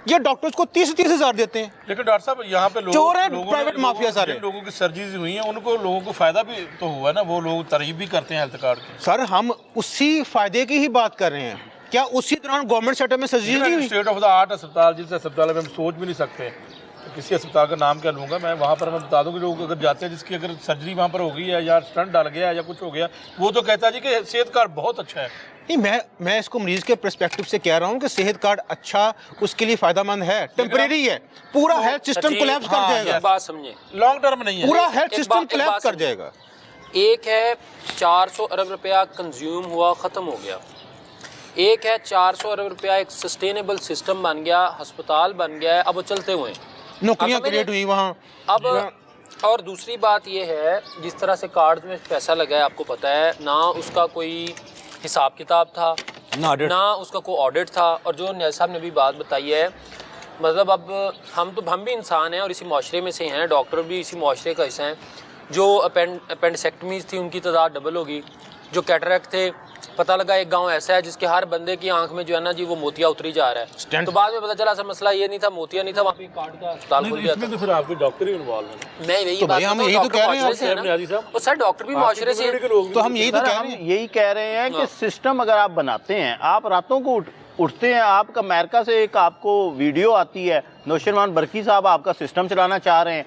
ये डॉक्टर्स को 30 हज़ार देते हैं। लेकिन डॉक्टर साहब यहाँ पे चोर है, प्राइवेट माफिया सारे। लोगों की सर्जरीज हुई हैं, उनको लोगों को फायदा भी तो हुआ ना, वो लोग तारीफ भी करते हैं हेल्थ कार्ड की। सर, हम उसी फायदे की ही बात कर रहे हैं। क्या उसी दौरान गवर्नमेंट सेटअप में सर्जरी नहीं हुई? स्टेट ऑफ द आर्ट अस्पताल, जिस अस्पताल में हम सोच भी नहीं सकते, किसी अस्पताल का नाम क्या लूँगा मैं, वहाँ पर मैं बता दूँ कि लोग अगर जाते हैं जिसकी अगर सर्जरी वहाँ पर हो गई है या स्टंट डाल गया या कुछ हो गया, वो तो कहता है जी कि सेहत कार्ड बहुत अच्छा है। नहीं, मैं इसको मरीज के पर्सपेक्टिव से कह रहा हूँ कि सेहत कार्ड अच्छा उसके लिए फायदेमंद है, टेम्परेरी है। पूरा हेल्थ सिस्टम कोलैप्स कर जाएगा, बात समझे, लॉन्ग टर्म नहीं है। पूरा हेल्थ सिस्टम कोलैप्स कर जाएगा। एक है 400 अरब रुपया कंज्यूम हुआ, ख़त्म हो गया। एक है 400 अरब रुपया एक सस्टेनेबल सिस्टम बन गया, अस्पताल बन गया है, अब वो चलते हुए नौकरियां क्रिएट हुई वहाँ। अब और दूसरी बात ये है, जिस तरह से कार्ड में पैसा लगा है, आपको पता है ना, उसका कोई हिसाब किताब था ना उसका कोई ऑडिट था। और जो न्याज़ साहब ने भी बात बताई है, मतलब अब हम भी इंसान हैं और इसी माशरे में से हैं, डॉक्टर भी इसी माशरे का हिस्सा हैं। जो अपेंडिसेक्टमीज थी उनकी तादाद डबल होगी, जो कैटरैक्ट थे, पता लगा एक गांव ऐसा है जिसके हर बंदे की आंख में जो है ना जी वो मोतिया उतरी जा रहा है। तो बाद में पता चला सब मसला ये नहीं था, मोतिया नहीं था, वहाँ पे कार्ड का अस्पताल खुल गया था। तो फिर आपके डॉक्टर ही इन्वॉल्व हैं। मैं यही तो बात हम यही तो कह रहे हैं, और सर डॉक्टर भी माशरे से, तो हम यही तो कह रहे हैं। यही कह रहे हैं कि सिस्टम अगर आप बनाते हैं, आप रातों को उठते हैं, आपका अमेरिका से एक आपको वीडियो आती है, नौशरमान बरकी साहब आपका सिस्टम चलाना चाह रहे हैं,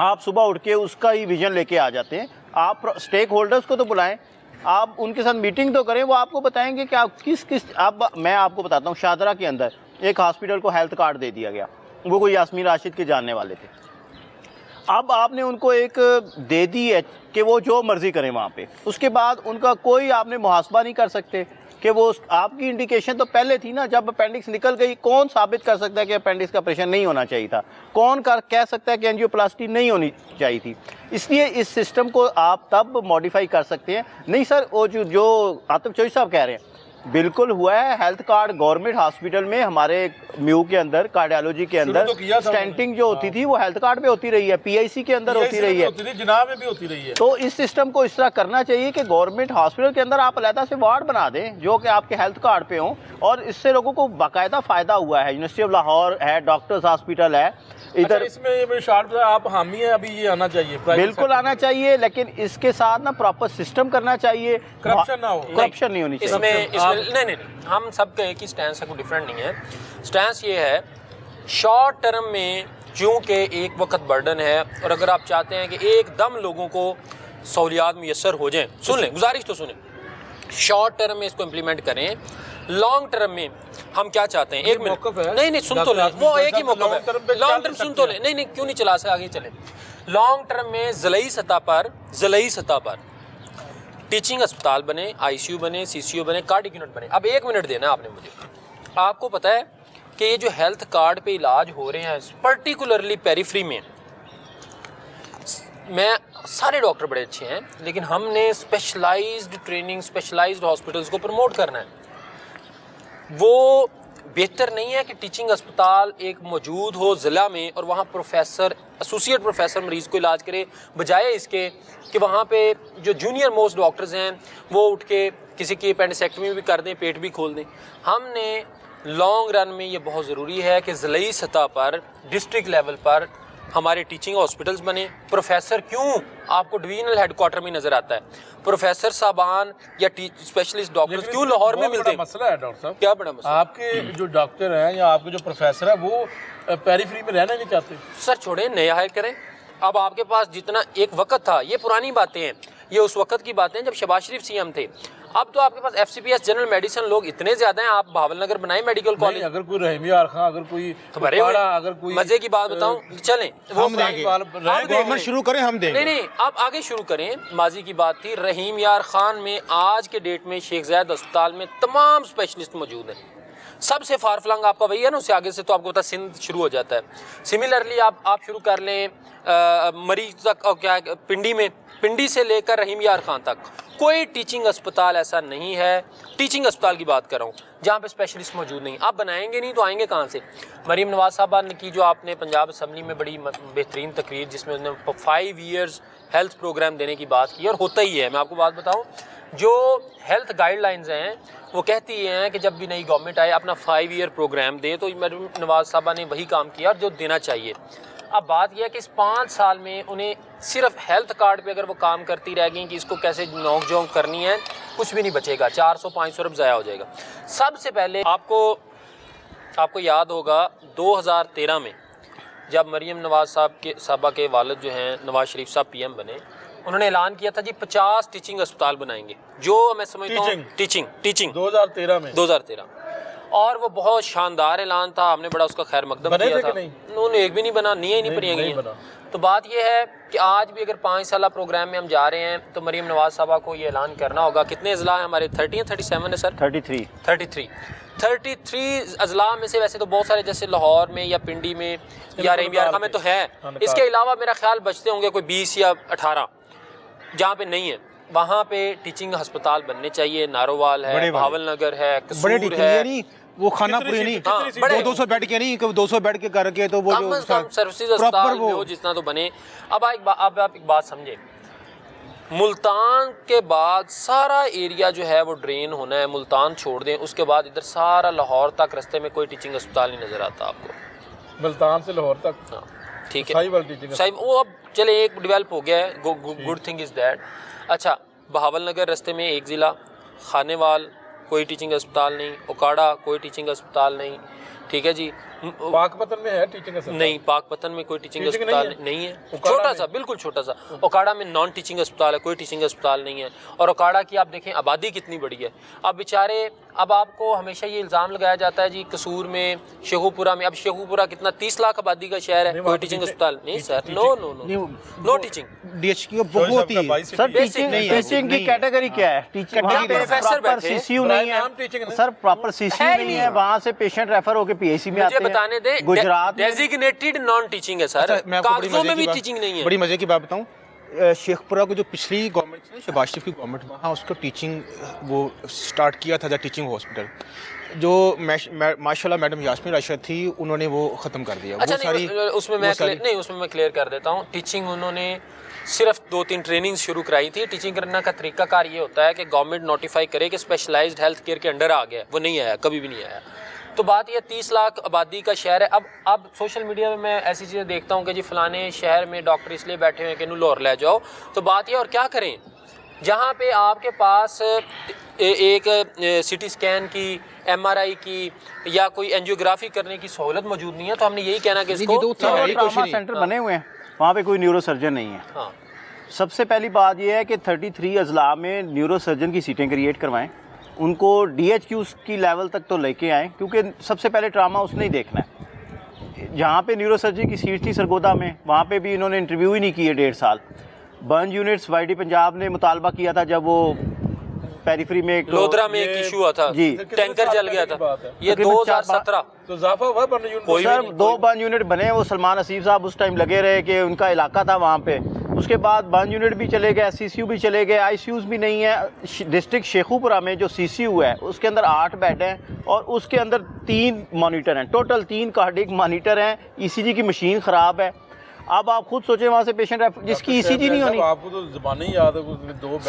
आप सुबह उठ के उसका ही विजन लेके आ जाते हैं। आप स्टेक होल्डर्स को तो बुलाएं, आप उनके साथ मीटिंग तो करें, वो आपको बताएंगे कि आप मैं आपको बताता हूँ, शादरा के अंदर एक हॉस्पिटल को हेल्थ कार्ड दे दिया गया, वो कोई यास्मीन राशिद के जानने वाले थे। अब आपने उनको एक दे दी है कि वो जो मर्ज़ी करें वहाँ पे, उसके बाद उनका कोई आपने मुहासबा नहीं कर सकते कि वो आपकी इंडिकेशन तो पहले थी ना, जब अपेंडिक्स निकल गई कौन साबित कर सकता है कि अपेंडिक्स का ऑपरेशन नहीं होना चाहिए था, कौन कह सकता है कि एंजियोप्लास्टी नहीं होनी चाहिए थी। इसलिए इस सिस्टम को आप तब मॉडिफाई कर सकते हैं। नहीं सर, वो जो आतिफ चौधरी साहब कह रहे हैं बिल्कुल हुआ है। हेल्थ कार्ड गवर्नमेंट हॉस्पिटल में हमारे म्यू के अंदर कार्डियोलॉजी के अंदर स्टेंटिंग जो होती थी वो हेल्थ कार्ड पे होती रही है, पीआईसी के अंदर होती रही है, जनाब में भी होती रही है। तो इस सिस्टम को इस तरह करना चाहिए कि गवर्नमेंट हॉस्पिटल के अंदर आप अलहदा से वार्ड बना दें जो कि आपके हेल्थ कार्ड पे हों, और इससे लोगों को बाकायदा फ़ायदा हुआ है। यूनिवर्सिटी ऑफ लाहौर है, डॉक्टर्स हॉस्पिटल है इधर। अच्छा, इसमें ये शार्ट आप हामी हैं, अभी ये आना चाहिए, बिल्कुल आना चाहिए, लेकिन इसके साथ ना प्रॉपर सिस्टम करना चाहिए, करप्शन ना हो, करप्शन नहीं होनी चाहिए। इसमें नहीं, हम सब का एक ही स्टैंड है, कोई डिफरेंट नहीं है। स्टैंड ये है, शॉर्ट टर्म में चूँकि एक वक्त बर्डन है, और अगर आप चाहते हैं कि एकदम लोगों को सहूलियात मुयसर हो जाएं, सुन लें, गुजारिश तो सुने, शॉर्ट टर्म में इसको इम्प्लीमेंट करें। लॉन्ग टर्म में हम क्या चाहते हैं, एक मिनट, नहीं सुन तो ले, वो एक ही मौका है, लॉन्ग टर्म सुन तो ले, नहीं क्यों नहीं चला से आगे चले। लॉन्ग टर्म में ज़िलाई सतह पर टीचिंग अस्पताल बने, आईसीयू बने, सीसीयू बने, कार्डियक यूनिट बने। अब एक मिनट देना आपने मुझे। आपको पता है कि ये जो हेल्थ कार्ड पे इलाज हो रहे हैं पर्टिकुलरली पेरिफ्री में, मैं सारे डॉक्टर बड़े अच्छे हैं, लेकिन हमने स्पेशलाइज्ड ट्रेनिंग, स्पेशलाइज्ड हॉस्पिटल्स को प्रमोट करना है। वो बेहतर नहीं है कि टीचिंग अस्पताल एक मौजूद हो ज़िला में और वहाँ प्रोफेसर, एसोसिएट प्रोफेसर मरीज़ को इलाज करे, बजाय इसके कि वहाँ पे जो जूनियर मोस्ट डॉक्टर्स हैं वो उठ के किसी की एपेंडिसेक्टमी भी कर दें, पेट भी खोल दें। हमने लॉन्ग रन में ये बहुत ज़रूरी है कि ज़िलाई सतह पर, डिस्ट्रिक्ट लेवल पर हमारे टीचिंग हॉस्पिटल्स बने। प्रोफेसर क्यों आपको डिवीजनल हेडक्वार्टर में नज़र आता है, प्रोफेसर साहबान या स्पेशलिस्ट डॉक्टर्स क्यों लाहौर में मिलते हैं? मसला है डॉक्टर साहब, क्या बड़ा मसला? आपके जो डॉक्टर हैं या आपके जो प्रोफेसर है वो पेरिफेरी में रहना नहीं चाहते। सर छोड़ें, नए हायर करें। अब आपके पास जितना एक वक्त था, ये पुरानी बातें हैं, ये उस वक्त की बातें हैं जब शहबाज शरीफ सीएम थे। अब तो आपके पास एफसीपीएस जनरल मेडिसिन लोग इतने ज्यादा हैं, आप भावलनगर बनाए मेडिकल कॉलेज। अगर कोई रहीम यार खां, अगर कोई तो भरे हुए, अगर कोई मजे की बात बताऊं, चलें वो गवर्नमेंट शुरू करें, हम देंगे। नहीं आप आगे शुरू करें। माजी की बात थी, रहीम यार खान में आज के डेट में शेख ज़ायद अस्पताल में तमाम स्पेशलिस्ट मौजूद हैं। सबसे फार फ्लंग आपका वही है ना, उससे आगे से तो आपको पता सिंध शुरू हो जाता है। सिमिलरली आप शुरू कर लें मरीज तक, और क्या पिंडी से लेकर रहीम यार खान तक कोई टीचिंग अस्पताल ऐसा नहीं है, टीचिंग अस्पताल की बात कर रहा हूँ, जहाँ पे स्पेशलिस्ट मौजूद नहीं। आप बनाएंगे नहीं तो आएंगे कहाँ से? मरीम नवाज साहबा ने की जो आपने पंजाब असम्बली में बड़ी बेहतरीन तकरीर, जिसमें उन्होंने 5 ईयर्स हेल्थ प्रोग्राम देने की बात की, और होता ही है। मैं आपको बात बताऊँ, जो हेल्थ गाइडलाइंस हैं वो कहती हैं कि जब भी नई गवर्नमेंट आए अपना 5 ईयर प्रोग्राम दे, तो मरीम नवाज साहबा ने वही काम किया जो देना चाहिए। अब बात यह है कि इस 5 साल में उन्हें सिर्फ हेल्थ कार्ड पे अगर वो काम करती रह गई कि इसको कैसे नोक झोंक करनी है, कुछ भी नहीं बचेगा, 400-500 रुपये ज़ाया हो जाएगा। सबसे पहले आपको याद होगा 2013 में जब मरीम नवाज साहबा के वालिद जो हैं नवाज शरीफ साहब पीएम बने, उन्होंने ऐलान किया था जी 50 टीचिंग अस्पताल बनाएंगे, जो मैं समझता हूँ टीचिंग 2013 और वो बहुत शानदार ऐलान था। हमने बड़ा उसका खैर मकदम किया था। उन्होंने एक भी नहीं बना, नींद नहीं पड़ी गई। तो बात यह है कि आज भी अगर 5 साल प्रोग्राम में हम जा रहे हैं तो मरीम नवाज साहबा को ये ऐलान करना होगा। कितने अजला हैं हमारे? 30 या 37 है सर? 33 अजला में से वैसे तो बहुत सारे जैसे लाहौर में या पिंडी में या रहीम यार खां में तो है, इसके अलावा मेरा ख्याल बचते होंगे कोई 20 या 18 जहाँ पे नहीं है। वहाँ पे टीचिंग अस्पताल बनने चाहिए। नारोवाल है, भावलनगर है, कसूर है, वो खानापुरी नहीं, 200 बेड के नहीं, 200 बेड के करके तो वो जो सर्विसेज अस्पताल में हो जितना तो बने। अब आप एक बात समझे, मुल्तान के बाद सारा एरिया जो है वो ड्रेन होना है। मुल्तान छोड़ दें, उसके बाद इधर सारा लाहौर तक रास्ते में कोई टीचिंग अस्पताल नहीं नज़र आता आपको। मुल्तान से लाहौर तक, हाँ ठीक है, सही। वो अब चले एक डेवलप हो गया है, गुड थिंग इज़ दैट। अच्छा, बहावलनगर रास्ते में एक ज़िला, खानेवाल कोई टीचिंग अस्पताल नहीं, ओकाड़ा कोई टीचिंग अस्पताल नहीं, ठीक है जी। पाकपतन में है टीचिंग अस्पताल? नहीं, पाकपतन में कोई टीचिंग टीचिंग अस्पताल नहीं है। ओकाड़ा छोटा में? सा, बिल्कुल छोटा सा। ओकाड़ा में नॉन टीचिंग अस्पताल है, कोई टीचिंग अस्पताल नहीं है। और ओकाड़ा की आप देखें आबादी कितनी बड़ी है। अब बेचारे, अब आपको हमेशा ये इल्ज़ाम लगाया जाता है जी कसूर में, शेखुपुरा में, अब शेखुपुरा कितना 30 लाख आबादी का शहर है, कोई टीचिंग अस्पताल नहीं सर। No teaching. DHQ बहुत ही सर टीचिंग की कैटेगरी क्या है? टीचिंग वहाँ पे प्रोफेसर प्रॉपर बैठे, CCU नहीं है सर, प्रॉपर CCU नहीं है, वहाँ से पेशेंट रेफर होके PIC में आते हैं। मुझे बताने दे, गुजरात में डेजिग्नेटेड नॉन टीचिंग है सर, कागजों में भी टीचिंग नहीं है। बड़ी मजे की बात बताऊं, शेखपुरा को जो पिछली गवर्नमेंट थी, शहबाज शरीफ की गवर्नमेंट, वहाँ उसको टीचिंग वो स्टार्ट किया था, टीचिंग हॉस्पिटल, जो माशाल्लाह मैडम यास्मीन राशिद थी, उन्होंने वो ख़त्म कर दिया। अच्छा, वो सारी उसमें मैं क्लियर कर देता हूँ। टीचिंग उन्होंने सिर्फ 2-3 ट्रेनिंग शुरू कराई थी। टीचिंग करने का तरीकाकार ये होता है कि गवर्नमेंट नोटिफाई करे कि स्पेशलाइज्ड हेल्थ केयर के अंडर आ गया, वो नहीं आया, कभी भी नहीं आया। तो बात ये 30 लाख आबादी का शहर है। अब सोशल मीडिया में मैं ऐसी चीज़ें देखता हूँ कि जी फलाने शहर में डॉक्टर इसलिए बैठे हुए हैं कि नू लाहौर ले जाओ। तो बात ये, और क्या करें जहाँ पे आपके पास एक CT स्कैन की, MRI की या कोई एंजियोग्राफी करने की सहूलत मौजूद नहीं है। तो हमने यही कहना कि इसको ट्रॉमा सेंटर बने हुए हैं, वहाँ पे कोई न्यूरोसर्जन नहीं है। हाँ, सबसे पहली बात यह है कि 33 अजला में न्यूरोसर्जन की सीटें क्रिएट करवाएं, उनको DHQ की लेवल तक तो लेके आएँ, क्योंकि सबसे पहले ट्रामा उसने ही देखना है। जहाँ पे न्यूरोसर्जरी की सीट थी सरगोदा में, वहाँ पे भी इन्होंने इंटरव्यू ही नहीं किए 1.5 साल। बर्न यूनिट्स YD पंजाब ने मुतालबा किया था जब वो पेरिफेरी में लोधरा में एक इशू हुआ था जी, टैंकर जल गया था, ये 2017। तो इजाफा हुआ burn unit? Sir 2 burn unit बने, वो सलमान हसीब साहब उस टाइम लगे रहे कि उनका इलाका था वहाँ पे। उसके बाद बर्न यूनिट भी चले गए, CCU भी चले गए, ICUs भी नहीं है। डिस्ट्रिक्ट शेखुपुरा में जो CCU है उसके अंदर 8 बेड हैं और उसके अंदर 3 मॉनिटर हैं, टोटल 3 कार्डिक मॉनिटर हैं। ECG की मशीन ख़राब है। अब आप खुद सोचें, वहाँ से पेशेंट जिसकी ECG नहीं होनी। आपको तो ज़बान ही याद है, 2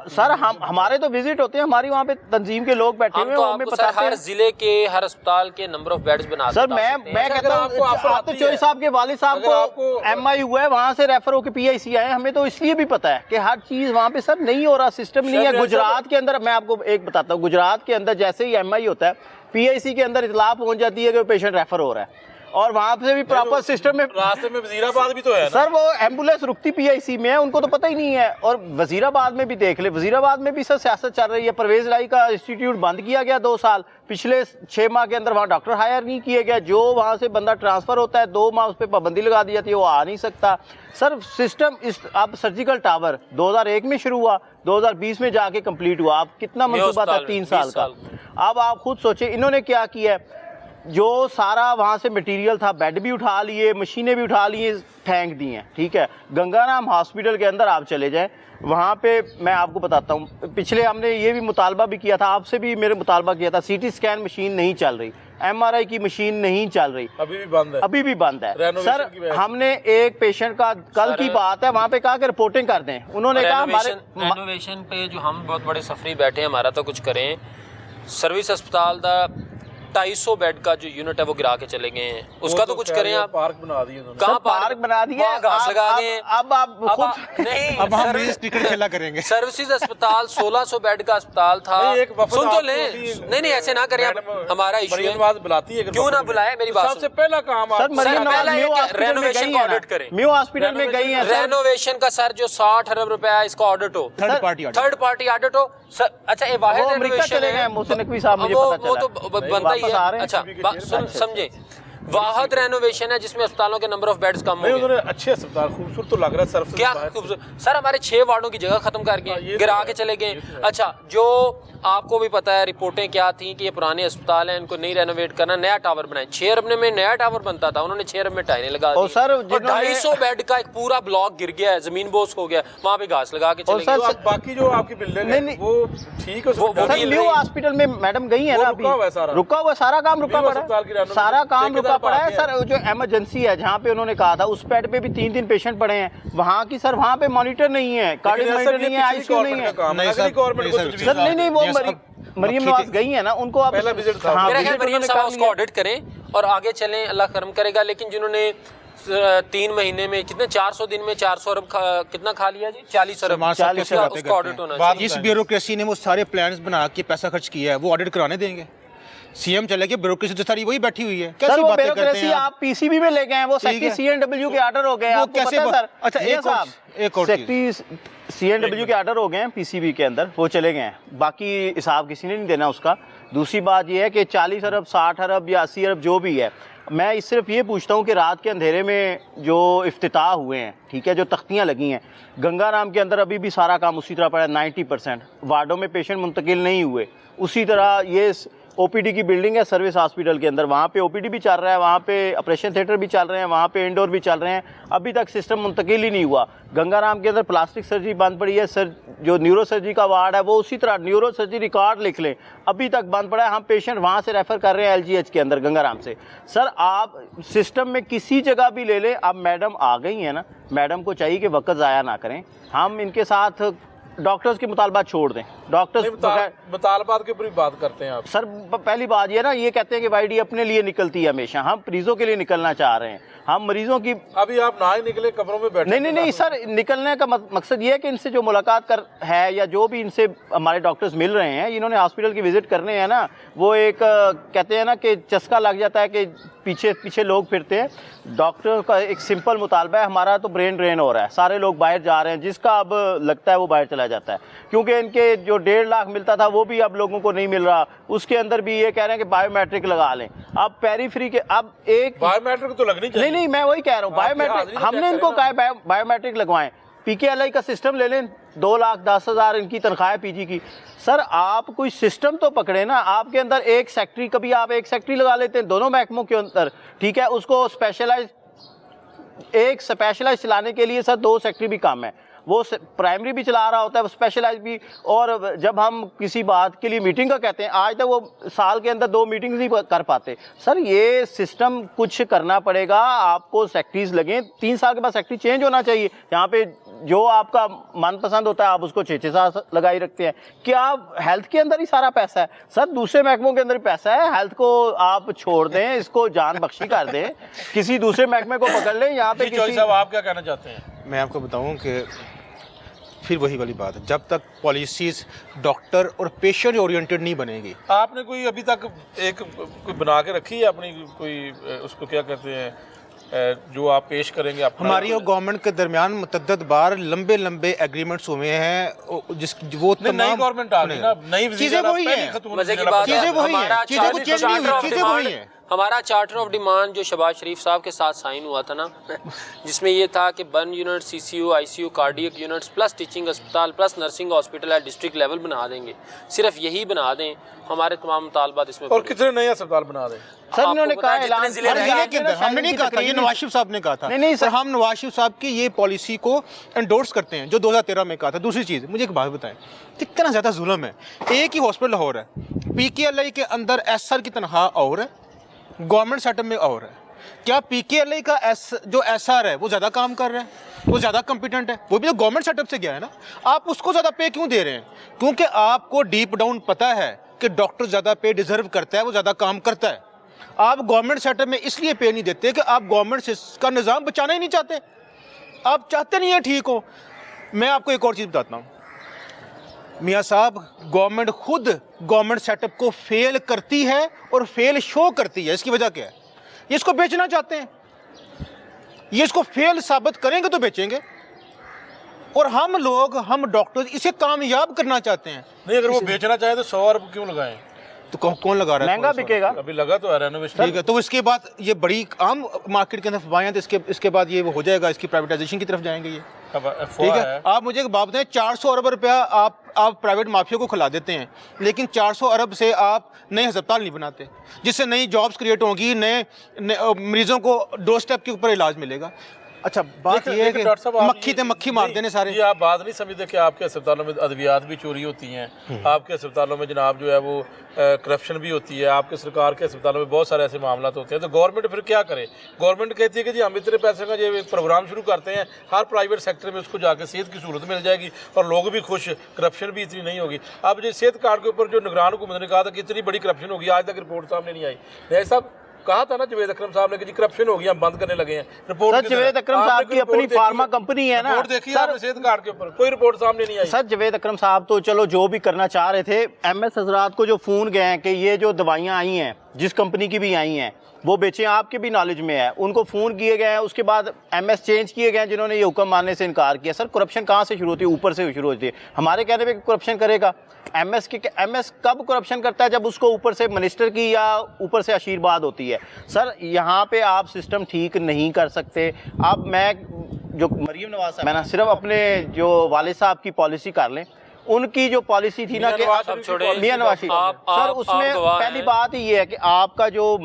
सर हमारे तो विजिट होते हैं, हमारी वहाँ पे तंजीम के लोग बैठे हुए हैं, हमें बताते हैं। हर जिले के हर अस्पताल के नंबर ऑफ बेड्स बना सर मैं कहता हूँ आतिफ चौधरी साहब के वालिद साहब को MI हुआ है, वहाँ से रेफर होकर PIC आए, हमें तो इसलिए भी पता है कि हर चीज़ वहाँ पे सर नहीं हो रहा, सिस्टम नहीं है। गुजरात के अंदर मैं आपको एक बताता हूँ, गुजरात के अंदर जैसे ही MI होता है, PIC के अंदर इतला पहुँच जाती है कि पेशेंट रेफर हो रहा है, और वहाँ से भी प्रॉपर सिस्टम में। रास्ते में वजीराबाद भी तो है ना सर, वो एम्बुलेंस रुकती PIC में है, उनको तो पता ही नहीं है। और वजीराबाद में भी देख ले, वजीराबाद में भी सर सियासत चल रही है। परवेज लाई का इंस्टीट्यूट बंद किया गया 2 साल, पिछले 6 माह के अंदर वहाँ डॉक्टर हायर नहीं किए गए। जो वहाँ से बंदा ट्रांसफ़र होता है 2 माह उस पर पाबंदी लगा दी जाती है, वो आ नहीं सकता। सर सिस्टम अब सर्जिकल टावर 2001 में शुरू हुआ, 2020 में जाके कंप्लीट हुआ। अब कितना मनसूबा था 3 साल का। अब आप खुद सोचें इन्होंने क्या किया है। जो सारा वहाँ से मटेरियल था, बेड भी उठा लिए, मशीनें भी उठा लिए, फेंक दी हैं, ठीक है। गंगाराम हॉस्पिटल के अंदर आप चले जाएं, वहाँ पे मैं आपको बताता हूँ, पिछले हमने ये भी मुतालबा भी किया था, आपसे भी मेरे मुतालबा किया था, CT स्कैन मशीन नहीं चल रही, MRI की मशीन नहीं चल रही, अभी भी बंद है, अभी भी बंद है। सर हमने एक पेशेंट का कल की बात है, वहाँ पे कहा कि रिपोर्टिंग कर दें, उन्होंने कहा हमारे रेनोवेशन पे जो हम बहुत बड़े सफरी बैठे हैं, हमारा तो कुछ करें। सर्विस अस्पताल का 250 बेड का जो यूनिट है वो गिरा के चले गए हैं, उसका तो कुछ करें आप। पार्क बना दिए उन्होंने। कहाँ पार्क बना दिया, घास लगा गए। अब आप खुद नहीं, अब हम क्रिकेट खेला करेंगे। सर्विसेज अस्पताल 1600 बेड का अस्पताल था। सुन तो ले, नहीं ऐसे ना करें, हमारा इशू है। बुलाती है, क्यों ना बुलाए, मेरी बात सबसे पहला काम सर मरीम नवाज रेनोवेशन का ऑडिट करें। म्यू हॉस्पिटल में गई है रेनोवेशन का सर जो 60 अरब रुपया इसका ऑडिट हो, थर्ड पार्टी ऑडिट हो। अच्छा ये वाहिद रेनोवेशन है, मोहसिन नकवी साहब मुझे पता चला, वो तो बनता ही है। अच्छा समझे, वाहद रेनोवेशन है जिसमें अस्पतालों के नंबर ऑफ बेड्स कम हो गए। उन्होंने अच्छे अस्पताल खूबसूरत तो लग रहा है सर, क्या खूबसूरत सर, हमारे 6 वार्डों की जगह खत्म कर गए, गिरा के चले गए। अच्छा, जो आपको भी पता है रिपोर्टें क्या थी कि ये पुराने अस्पताल हैं, इनको नहीं रेनोवेट करना, नया टावर बनाए। 6 अरब में नया टावर बनता था, उन्होंने 6 अरब में टाइलें लगा दी। सर 250 बेड का एक पूरा ब्लॉक गिर गया है, जमीन बोस हो गया, वहाँ पे घास लगा के चले गए। बाकी जो आपकी बिल्डिंग है वो ठीक है, सर न्यू हॉस्पिटल में मैडम गई है ना, अभी रुका हुआ सारा काम रुका पड़ा है, सारा काम रुका पड़ा है। सर जो इमरजेंसी है जहाँ पे उन्होंने कहा था उस बेड पे भी 3 पेशेंट पड़े हैं, वहाँ की सर वहाँ पे मॉनिटर नहीं है, कार्डियक मॉनिटर नहीं है, ICU नहीं है। सर नहीं वो मरीम नवाज गई है ना, उनको आप मेरा ख्याल मरीम साहब उसको ऑडिट करें और आगे चलें, अल्लाह करम करेगा। लेकिन जिन्होंने 3 महीने में कितने 400 दिन में 400 अरब कितना खा लिया जी, 40 अरब, उसका ऑडिट होना चाहिए। जिस ब्यूरोक्रेसी ने वो सारे प्लान्स बना के पैसा खर्च किया है वो ऑडिट कराने देंगे। सीएम चले गए, ब्यूरोक्रेसी तो सारी वही बैठी हुई है। सर कैसी वो बातें करते ब्यूरोक्रेसी हैं आप पीसीबी में ले गए हैं, वो ठीक सेक्रेटरी है। सीएनडब्ल्यू के ऑर्डर हो गए, वो आपको कैसे पता है सर? अच्छा, एक और चीज़। सेक्रेटरी सीएनडब्ल्यू के ऑर्डर हो गए हैं पीसीबी के अंदर, वो चले गए हैं, बाकी हिसाब किसी ने नहीं देना उसका। दूसरी बात ये है कि 40 अरब 60 अरब या 80 अरब जो भी है, मैं सिर्फ ये पूछता हूँ कि रात के अंधेरे में जो इफ्तिताह हुए हैं, ठीक है, जो तख्तियाँ लगी हैं गंगाराम के अंदर, अभी भी सारा काम उसी तरह पड़ा है। 90% वार्डों में पेशेंट मुंतकिल नहीं हुए। उसी तरह ये ओपीडी की बिल्डिंग है सर्विस हॉस्पिटल के अंदर, वहाँ पे ओपीडी भी चल रहा है, वहाँ पे ऑपरेशन थिएटर भी चल रहे हैं, वहाँ पे इंडोर भी चल रहे हैं, अभी तक सिस्टम मुंतकिल ही नहीं हुआ। गंगाराम के अंदर प्लास्टिक सर्जरी बंद पड़ी है, सर जो न्यूरो सर्जरी का वार्ड है वो उसी तरह न्यूरो सर्जरी रिकॉर्ड लिख लें, अभी तक बंद पड़ा है। हम पेशेंट वहाँ से रेफ़र कर रहे हैं एलजीएच के अंदर गंगाराम से। सर आप सिस्टम में किसी जगह भी ले लें, अब मैडम आ गई हैं ना, मैडम को चाहिए कि वक्त ज़ाया ना करें, हम इनके साथ डॉक्टर्स के मुतालबात छोड़ दें। डॉक्टर्स मुतालबात के ऊपर ही बात करते हैं आप। सर पहली बात ये ना, ये कहते हैं कि वाईडी अपने लिए निकलती है हमेशा, हम मरीजों के लिए निकलना चाह रहे हैं, हम मरीजों की। अभी आप ना ही निकले, कमरों में बैठे। नहीं सर, निकलने का मकसद ये है कि इनसे जो मुलाकात कर है या जो भी इनसे हमारे डॉक्टर्स मिल रहे हैं, इन्होंने हॉस्पिटल की विजिट करने हैं ना, वो एक कहते हैं ना कि चस्का लग जाता है कि पीछे पीछे लोग फिरते हैं। डॉक्टर का एक सिंपल मुतालबा है, हमारा तो ब्रेन ड्रेन हो रहा है, सारे लोग बाहर जा रहे हैं, जिसका अब लगता है वो बाहर चला जाता है, क्योंकि इनके जो 1.5 लाख मिलता था वो भी अब लोगों को नहीं मिल रहा। उसके अंदर भी ये कह रहे हैं कि बायोमेट्रिक लगा लें। अब पेरीफ्री के अब एक बायोमेट्रिक तो लगनी चाहिए। नहीं मैं वही कह रहा हूँ, बायोमेट्रिक हमने इनको कहा है बायोमेट्रिक लगवाएं। पीकेएलआई का सिस्टम ले लें, 2,10,000 इनकी तनख्वाह है पीजी की। सर आप कोई सिस्टम तो पकड़े ना, आपके अंदर एक सेक्रेटरी, कभी आप एक सेक्रेटरी लगा लेते हैं दोनों महकमों के अंदर, ठीक है, उसको स्पेशलाइज चलाने के लिए सर 2 सेक्रेटरी भी कम है, वो प्राइमरी भी चला रहा होता है, स्पेशलाइज भी। और जब हम किसी बात के लिए मीटिंग का कहते हैं, आज तक वो साल के अंदर 2 मीटिंग्स नहीं कर पाते। सर ये सिस्टम कुछ करना पड़ेगा, आपको सेक्रेटरीज लगें, 3 साल के बाद सेक्रेटरी चेंज होना चाहिए। यहाँ पे जो आपका मनपसंद होता है आप उसको 6-6 साल लगाई रखते हैं। क्या हेल्थ के अंदर ही सारा पैसा है? सर दूसरे महकमों के अंदर भी पैसा है, हेल्थ को आप छोड़ दें, इसको जान बख्शी कर दें, किसी दूसरे महकमे को पकड़ लें। यहाँ पे किसी साहब आप क्या कहना चाहते हैं? मैं आपको बताऊं कि फिर वही वाली बात है, जब तक पॉलिसीज़ डॉक्टर और पेशेंट ओरिएंटेड नहीं बनेगी। आपने कोई अभी तक कोई बना के रखी है अपनी, कोई उसको क्या कहते हैं, जो आप पेश करेंगे? हमारी और गवर्नमेंट के दरमियान मुतद्दद बार लंबे एग्रीमेंट्स हुए हैं, जिस वो नई गवर्नमेंट आ गई ना, नई चीज़ें वही हैं, मजे की बात है, चीज़ें वही हैं, चीज़ें कुछ चेंज नहीं हुई, चीज़ें वही हैं। हमारा चार्टर ऑफ डिमांड जो शहबाज शरीफ साहब के साथ साइन हुआ था ना, जिसमें ये था कि burn unit, CCU, ICU, cardiac units plus teaching अस्पताल प्लस नर्सिंग हॉस्पिटल है डिस्ट्रिक्ट लेवल बना देंगे। सिर्फ यही बना दें, हमारे तमाम मुतालबात इसमें। और कितने नए अस्पताल बना दें? सर इन्होंने कहा ऐलान, हमने नहीं कहा था, ये नवाज शरीफ साहब ने कहा था। नहीं सर, हम नवाज शरीफ साहब की ये पॉलिसी को एंडोर्स करते हैं जो 2013 में कहा था। दूसरी चीज़, मुझे एक बात बताएं, कितना ज़्यादा जुल्म है। एक ही हॉस्पिटल और है, पीकेएलआई के अंदर एसआर की तनख्वाह और है, गवर्नमेंट सेटअप में और है। क्या पीकेएलआई का जो एसआर है वो ज़्यादा काम कर रहा है, वो ज़्यादा कॉम्पिटेंट है? वो भी तो गवर्नमेंट सेटअप से गया है ना। आप उसको ज़्यादा पे क्यों दे रहे हैं? क्योंकि आपको डीप डाउन पता है कि डॉक्टर ज़्यादा पे डिजर्व करता है, वो ज़्यादा काम करता है। आप गवर्नमेंट सेटअप में इसलिए पे नहीं देते कि आप गवर्नमेंट का निज़ाम बचाना ही नहीं चाहते, आप चाहते नहीं हैं ठीक हो। मैं आपको एक और चीज़ बताता हूँ मियाँ साहब, गवर्नमेंट खुद गवर्नमेंट सेटअप को फेल करती है और फेल शो करती है। इसकी वजह क्या है? ये इसको बेचना चाहते हैं, ये इसको फेल साबित करेंगे तो बेचेंगे, और हम डॉक्टर इसे कामयाब करना चाहते हैं। नहीं, अगर वो बेचना चाहे तो 100 अरब क्यों लगाएं? तो कौन लगा रहा है? महंगा बिकेगा। अभी लगा तो है रेनोवेशन। ठीक है, तो इसके बाद ये बड़ी आम मार्केट के अंदर फवाएं, तो इसके बाद ये वो हो जाएगा, इसकी प्राइवेटाइजेशन की तरफ जाएंगे ये। ठीक है, आप मुझे एक बात बताएं, 400 अरब रुपया आप प्राइवेट माफिया को खिला देते हैं, लेकिन 400 अरब से आप नए अस्पताल नहीं बनाते जिससे नई जॉब्स क्रिएट होंगी, नए मरीजों को डोर स्टेप के ऊपर इलाज मिलेगा। अच्छा, बात ये है कि मक्खी ते मक्खी मार देने सारे। ये आप बात नहीं समझते कि आपके अस्पतालों में अद्वियात भी चोरी होती हैं, आपके अस्पतालों में जनाब जो है वो करप्शन भी होती है, आपके सरकार के अस्पतालों में बहुत सारे ऐसे मामला होते हैं। तो गवर्नमेंट फिर क्या करे? गवर्नमेंट कहती है कि जी हम इतने पैसे का ये प्रोग्राम शुरू करते हैं, हर प्राइवेट सेक्टर में उसको जाकर सेहत की सहूलत मिल जाएगी और लोग भी खुश, करप्शन भी इतनी नहीं होगी। अब जो सेहत कार्ड के ऊपर जो निगरान हुकूमत ने कहा था कि इतनी बड़ी करप्शन होगी, आज तक रिपोर्ट सामने नहीं आई। साहब कहा था ना जवेद अकरम साहब ने कि जी करप्शन हो गया, हम बंद करने लगे हैं। रिपोर्ट सर जवेद अकरम साहब की अपनी फार्मा कंपनी है ना रिपोर्ट देखी आपने सेहत कार्ड के ऊपर, कोई रिपोर्ट सामने नहीं आई। सर जवेद अकरम साहब तो चलो जो भी करना चाह रहे थे, एमएस हजरात को जो फ़ोन गए हैं कि ये जो दवाइयाँ आई हैं जिस कंपनी की भी आई हैं वो बेचें, आपके भी नॉलेज में है, उनको फ़ोन किए गए हैं, उसके बाद एमएस चेंज किए गए हैं जिन्होंने ये हुक्म मानने से इनकार किया। सर करप्शन कहाँ से शुरू होती है? ऊपर से शुरू होती है। हमारे कहने पे करप्शन करेगा एमएस कब करप्शन करता है? जब उसको ऊपर से मिनिस्टर की या ऊपर से आशीर्वाद होती है। सर यहाँ पे आप सिस्टम ठीक नहीं कर सकते। अब मैं जो मरीम नवाज साहब, मैं ना सिर्फ अपने जो वालिद साहब की पॉलिसी कर लें, उनकी जो पॉलिसी थी ना कि मियां नवाज शरीफ सर, उसमें पहली बात ही ये है कि आपका जो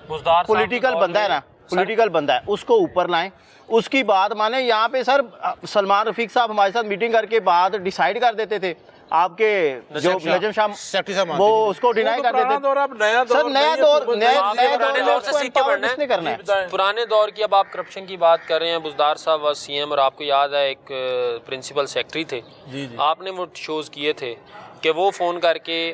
पॉलिटिकल बंदा है ना, पॉलिटिकल बंदा है उसको ऊपर लाएं। उसकी बात माने यहाँ पे सर सलमान रफीक साहब हमारे साथ मीटिंग करके बाद डिसाइड कर देते थे, आपके जो नजम शाह वो उसको डिनाई कर देते थे। सर नया दौर, नए दौर से सीखे बढ़ना है, करना है। पुराने दौर की अब आप करप्शन की बात कर रहे हैं, बुज़दार साहब व सीएम, और आपको याद है एक प्रिंसिपल सेक्रेटरी थे, आपने वो शोज़ किए थे कि वो फ़ोन करके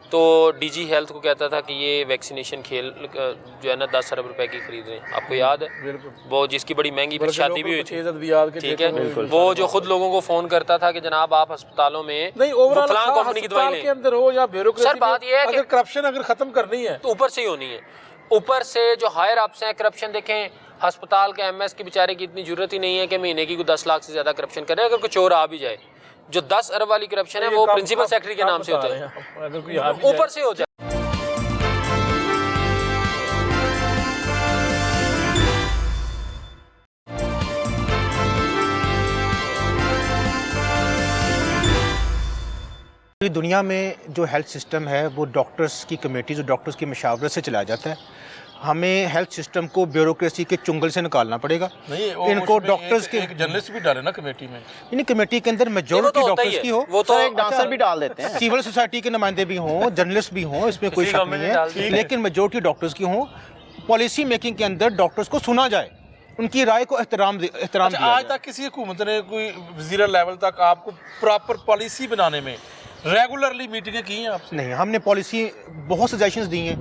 तो डीजी हेल्थ को कहता था कि ये वैक्सीनेशन खेल जो है ना 10 अरब रुपए की खरीद रहे हैं, आपको याद है वो, जिसकी बड़ी महंगी फिर शादी भी हुई थी, ठीक है। वो जो खुद लोगों को फ़ोन करता था कि जनाब आप अस्पतालों में फलां कंपनी की दवाई लें, अंदर हो या ब्यूरोक्रेसी। सर बात ये है कि करप्शन अगर खत्म करनी है तो ऊपर से ही होनी है। ऊपर से जो हायर अप्स हैं करप्शन, देखें अस्पताल के एमएस की बेचारे की इतनी जरूरत ही नहीं है कि महीने की 10 लाख से ज़्यादा करप्शन करें। अगर कुछ और आ भी जाए, जो 10 अरब वाली करप्शन है वो प्रिंसिपल सेक्रेटरी के नाम से होता है, ऊपर से हो जाए। पूरी दुनिया में जो हेल्थ सिस्टम है वो डॉक्टर्स की कमेटी, जो डॉक्टर्स की मशावरत से चलाया जाता है। हमें हेल्थ सिस्टम को ब्यूरोक्रेसी के चुंगल से निकालना पड़ेगा। इनको डॉक्टर्स के एक जर्नलिस्ट भी डाले ना कमेटी में, इन कमेटी के अंदर मेजॉरिटी डॉक्टर्स की हो, वो तो एक डांसर भी डाल देते हैं, सिविल सोसाइटी के नुमाइंदे भी हों, जर्नलिस्ट भी हों, इसमें कोई शक नहीं है, लेकिन मेजॉरिटी डॉक्टर्स की हों। पॉलिसी मेकिंग के अंदर डॉक्टर्स को सुना जाए, उनकी राय को एहतराम दिया। आज तक किसी हुकूमत ने कोई वज़ीर लेवल तक आपको प्रॉपर पॉलिसी बनाने में रेगुलरली मीटिंगें की हैं आपसे? नहीं, हमने पॉलिसी बहुत सजेशंस दी हैं।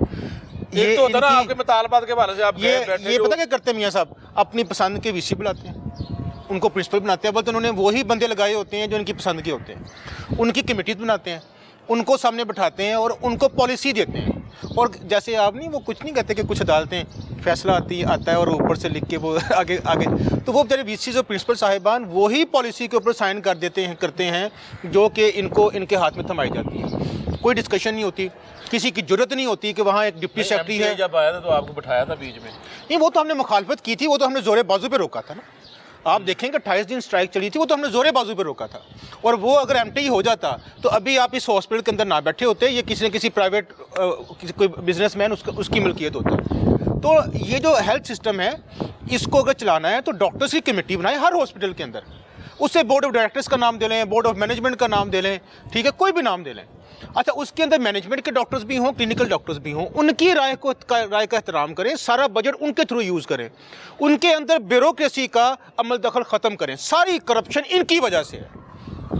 ये तो होता ना आपके मुतालबात के हवाले से आप ये पता क्या करते हैं मियाँ साहब, अपनी पसंद के वीसी बुलाते हैं, उनको प्रिंसिपल बनाते हैं, बल्कि उन्होंने वही बंदे लगाए होते हैं जो उनकी पसंद के होते हैं, उनकी कमेटी बनाते हैं, उनको सामने बिठाते हैं और उनको पॉलिसी देते हैं। और जैसे आप नहीं, वो कुछ नहीं कहते कि कुछ अदालतें फैसला आता है और ऊपर से लिख के वो आगे तो वो बेचारे वीसी जो प्रिंसिपल साहिबान वही पॉलिसी के ऊपर साइन कर देते हैं, करते हैं, जो कि इनके हाथ में थमाई जाती है। कोई डिस्कशन नहीं होती, किसी की जरूरत नहीं होती कि वहाँ एक डिप्टी सेक्रेटरी है। जब आया था तो आपको बिठाया था बीच में? नहीं, वो तो हमने मुखालफत की थी, वो तो हमने जोरे बाजू पे रोका था ना। आप देखेंगे 28 दिन स्ट्राइक चली थी, वो तो हमने जोरे बाजू पे रोका था। और वो अगर एमटी हो जाता तो अभी आप इस हॉस्पिटल के अंदर ना बैठे होते, ये किसी न किसी प्राइवेट कोई बिजनेसमैन उसकी मिल्कियत होता। तो ये जो हेल्थ सिस्टम है, इसको अगर चलाना है तो डॉक्टर्स की कमेटी बनाए हर हॉस्पिटल के अंदर, उससे बोर्ड ऑफ डायरेक्टर्स का नाम दे लें, बोर्ड ऑफ मैनेजमेंट का नाम दे लें, ठीक है, कोई भी नाम दे लें। अच्छा, उसके अंदर मैनेजमेंट के डॉक्टर्स भी हों, क्लिनिकल डॉक्टर्स भी हों, उनकी राय का एहतराम करें, सारा बजट उनके थ्रू यूज़ करें, उनके अंदर ब्यूरोक्रेसी का अमल दखल ख़त्म करें। सारी करप्शन इनकी वजह से है।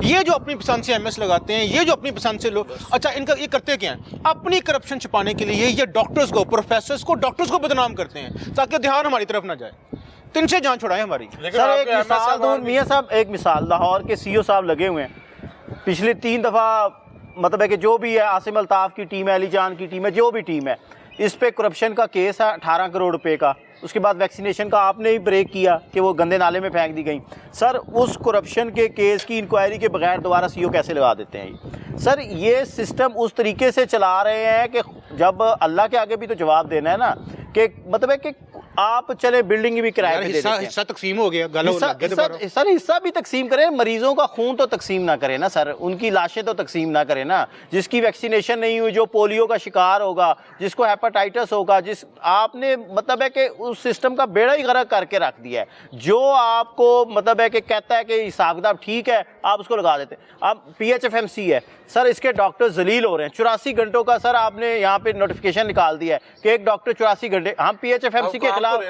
ये जो अपनी पसंद से एमएस लगाते हैं, ये जो अपनी पसंद से लोग, अच्छा इनका ये करते क्या हैं, अपनी करप्शन छिपाने के लिए ये डॉक्टर्स को, प्रोफेसर्स को, डॉक्टर्स को बदनाम करते हैं ताकि ध्यान हमारी तरफ ना जाए। तो इनसे जान छुड़ाएं हमारी। सर एक मिसाल दूं मियाँ साहब, एक मिसाल, लाहौर के सीईओ साहब लगे हुए हैं, पिछले 3 दफ़ा मतलब है कि जो भी है, आसिम अल्ताफ़ की टीम है, अली जान की टीम है, जो भी टीम है, इस पे करप्शन का केस है 18 करोड़ रुपए का। उसके बाद वैक्सीनेशन का आपने ही ब्रेक किया कि वो गंदे नाले में फेंक दी गई। सर उस करप्शन के केस की इंक्वायरी के बगैर दोबारा सीईओ कैसे लगा देते हैं? सर ये सिस्टम उस तरीके से चला रहे हैं कि जब अल्लाह के आगे भी तो जवाब देना है ना, कि मतलब है कि आप चले बिल्डिंग भी किराए पे दे देते हैं, हिस्सा तकसीम हो गया, सर हिस्सा भी तकसीम करें, मरीजों का खून तो तकसीम ना करें ना सर, उनकी लाशें तो तकसीम ना करें ना। जिसकी वैक्सीनेशन नहीं हुई, जो पोलियो का शिकार होगा, जिसको हेपेटाइटिस होगा, जिस आपने मतलब है कि उस सिस्टम का बेड़ा ही गर्क करके रख दिया है। जो आपको मतलब है कि कहता है कि हिसाब किताब ठीक है, आप उसको लगा देते हैं। अब PHFMC है सर, इसके डॉक्टर जलील हो रहे हैं 84 घंटों का। सर आपने यहाँ पे नोटिफिकेशन निकाल दिया है कि एक डॉक्टर 84 घंटे, हम PHFMC के खिलाफ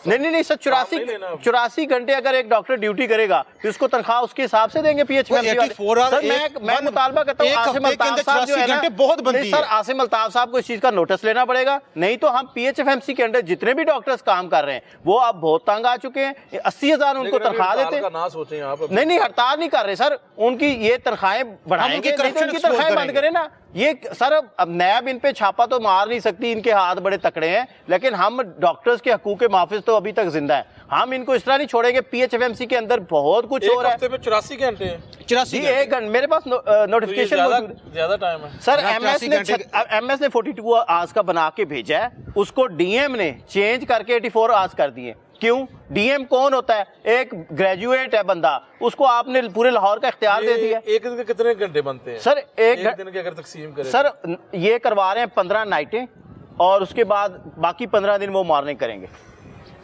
नहीं सर, 84 घंटे अगर एक डॉक्टर ड्यूटी करेगा तो उसको तनख्वाह उसके हिसाब से देंगे PHFMC वाले। सर मैं मुतालबा करता हूँ आसिम अल्ताफ साहब जो है ना, बहुत बनती सर आसिम अल्ताफ साहब को इस चीज का नोटिस लेना पड़ेगा, नहीं तो हम PHFMC के अंदर जितने भी डॉक्टर्स काम कर रहे हैं वो अब बहुत तंग आ चुके हैं। 80,000 उनको तनख्वाह देते हैं। ना सोचें आप, नहीं हड़ताल नहीं कर रहे सर, उनकी ये तनख्वाहें बढ़ाएंगे, नहीं तो उनकी तनख्वाहें बंद करें ना। ये सर अब नैब इन पे छापा तो मार नहीं सकती, इनके हाथ बड़े तकड़े हैं, लेकिन हम डॉक्टर्स के हकूक के मुहाफिज तो अभी तक जिंदा है, हम इनको इस तरह नहीं छोड़ेंगे। PHFMC के अंदर बहुत कुछ हो रहा है। में 84 घंटे हैं, 84 एक घंटे मेरे पास नोटिफिकेशन ज्यादा टाइम है सर। MS ने 42 आवर्स का बना के भेजा है, उसको DM ने चेंज करके 84 आवर्स कर दिए। क्यों? DM कौन होता है? एक ग्रेजुएट है बंदा, उसको आपने पूरे लाहौर का इख्तियार दे दिया। एक दिन के कितने घंटे बनते हैं सर? एक दिन के अगर तकसीम करें सर, ये करवा रहे हैं 15 नाइटें और उसके बाद बाकी 15 दिन वो मॉर्निंग करेंगे।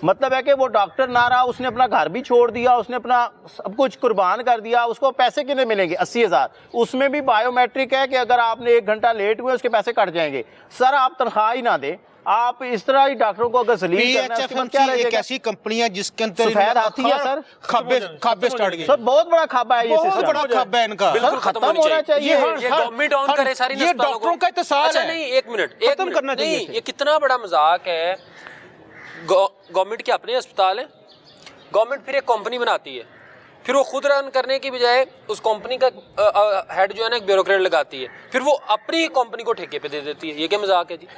मतलब है कि वो डॉक्टर ना रहा, उसने अपना घर भी छोड़ दिया, उसने अपना सब कुछ कुर्बान कर दिया, उसको पैसे कितने मिलेंगे? 80,000। उसमें भी बायोमेट्रिक है कि अगर आपने 1 घंटा लेट हुए उसके पैसे कट जाएंगे। सर आप तनख्वाह ही ना दें, आप इस तरह ही डॉक्टरों को अगर जलील करना है, उसके बाद क्या एक ऐसी कंपनी है जिसके अंदर सफेद हाथी है सर, खाबे स्टार्ट गए सर, बहुत बड़ा खाबा है ये बहुत सिस्टम। बड़ा खाबा है इनका, बिल्कुल खत्म होना चाहिए। ये गवर्नमेंट ऑन करे सारी ये डॉक्टरों का इत्तेसाल अच्छा है। नहीं, एक मिनट करना चाहिए। नहीं, ये कितना बड़ा मजाक है। गवर्नमेंट के अपने अस्पताल हैं, गवर्नमेंट फिर एक कंपनी बनाती है, फिर वो खुद रन करने की बजाय उस कंपनी का हेड जो है ना एक ब्यूरोक्रेट लगाती है, फिर वो अपनी कंपनी को ठेके पे दे देती है। ये क्या मजाक है जी?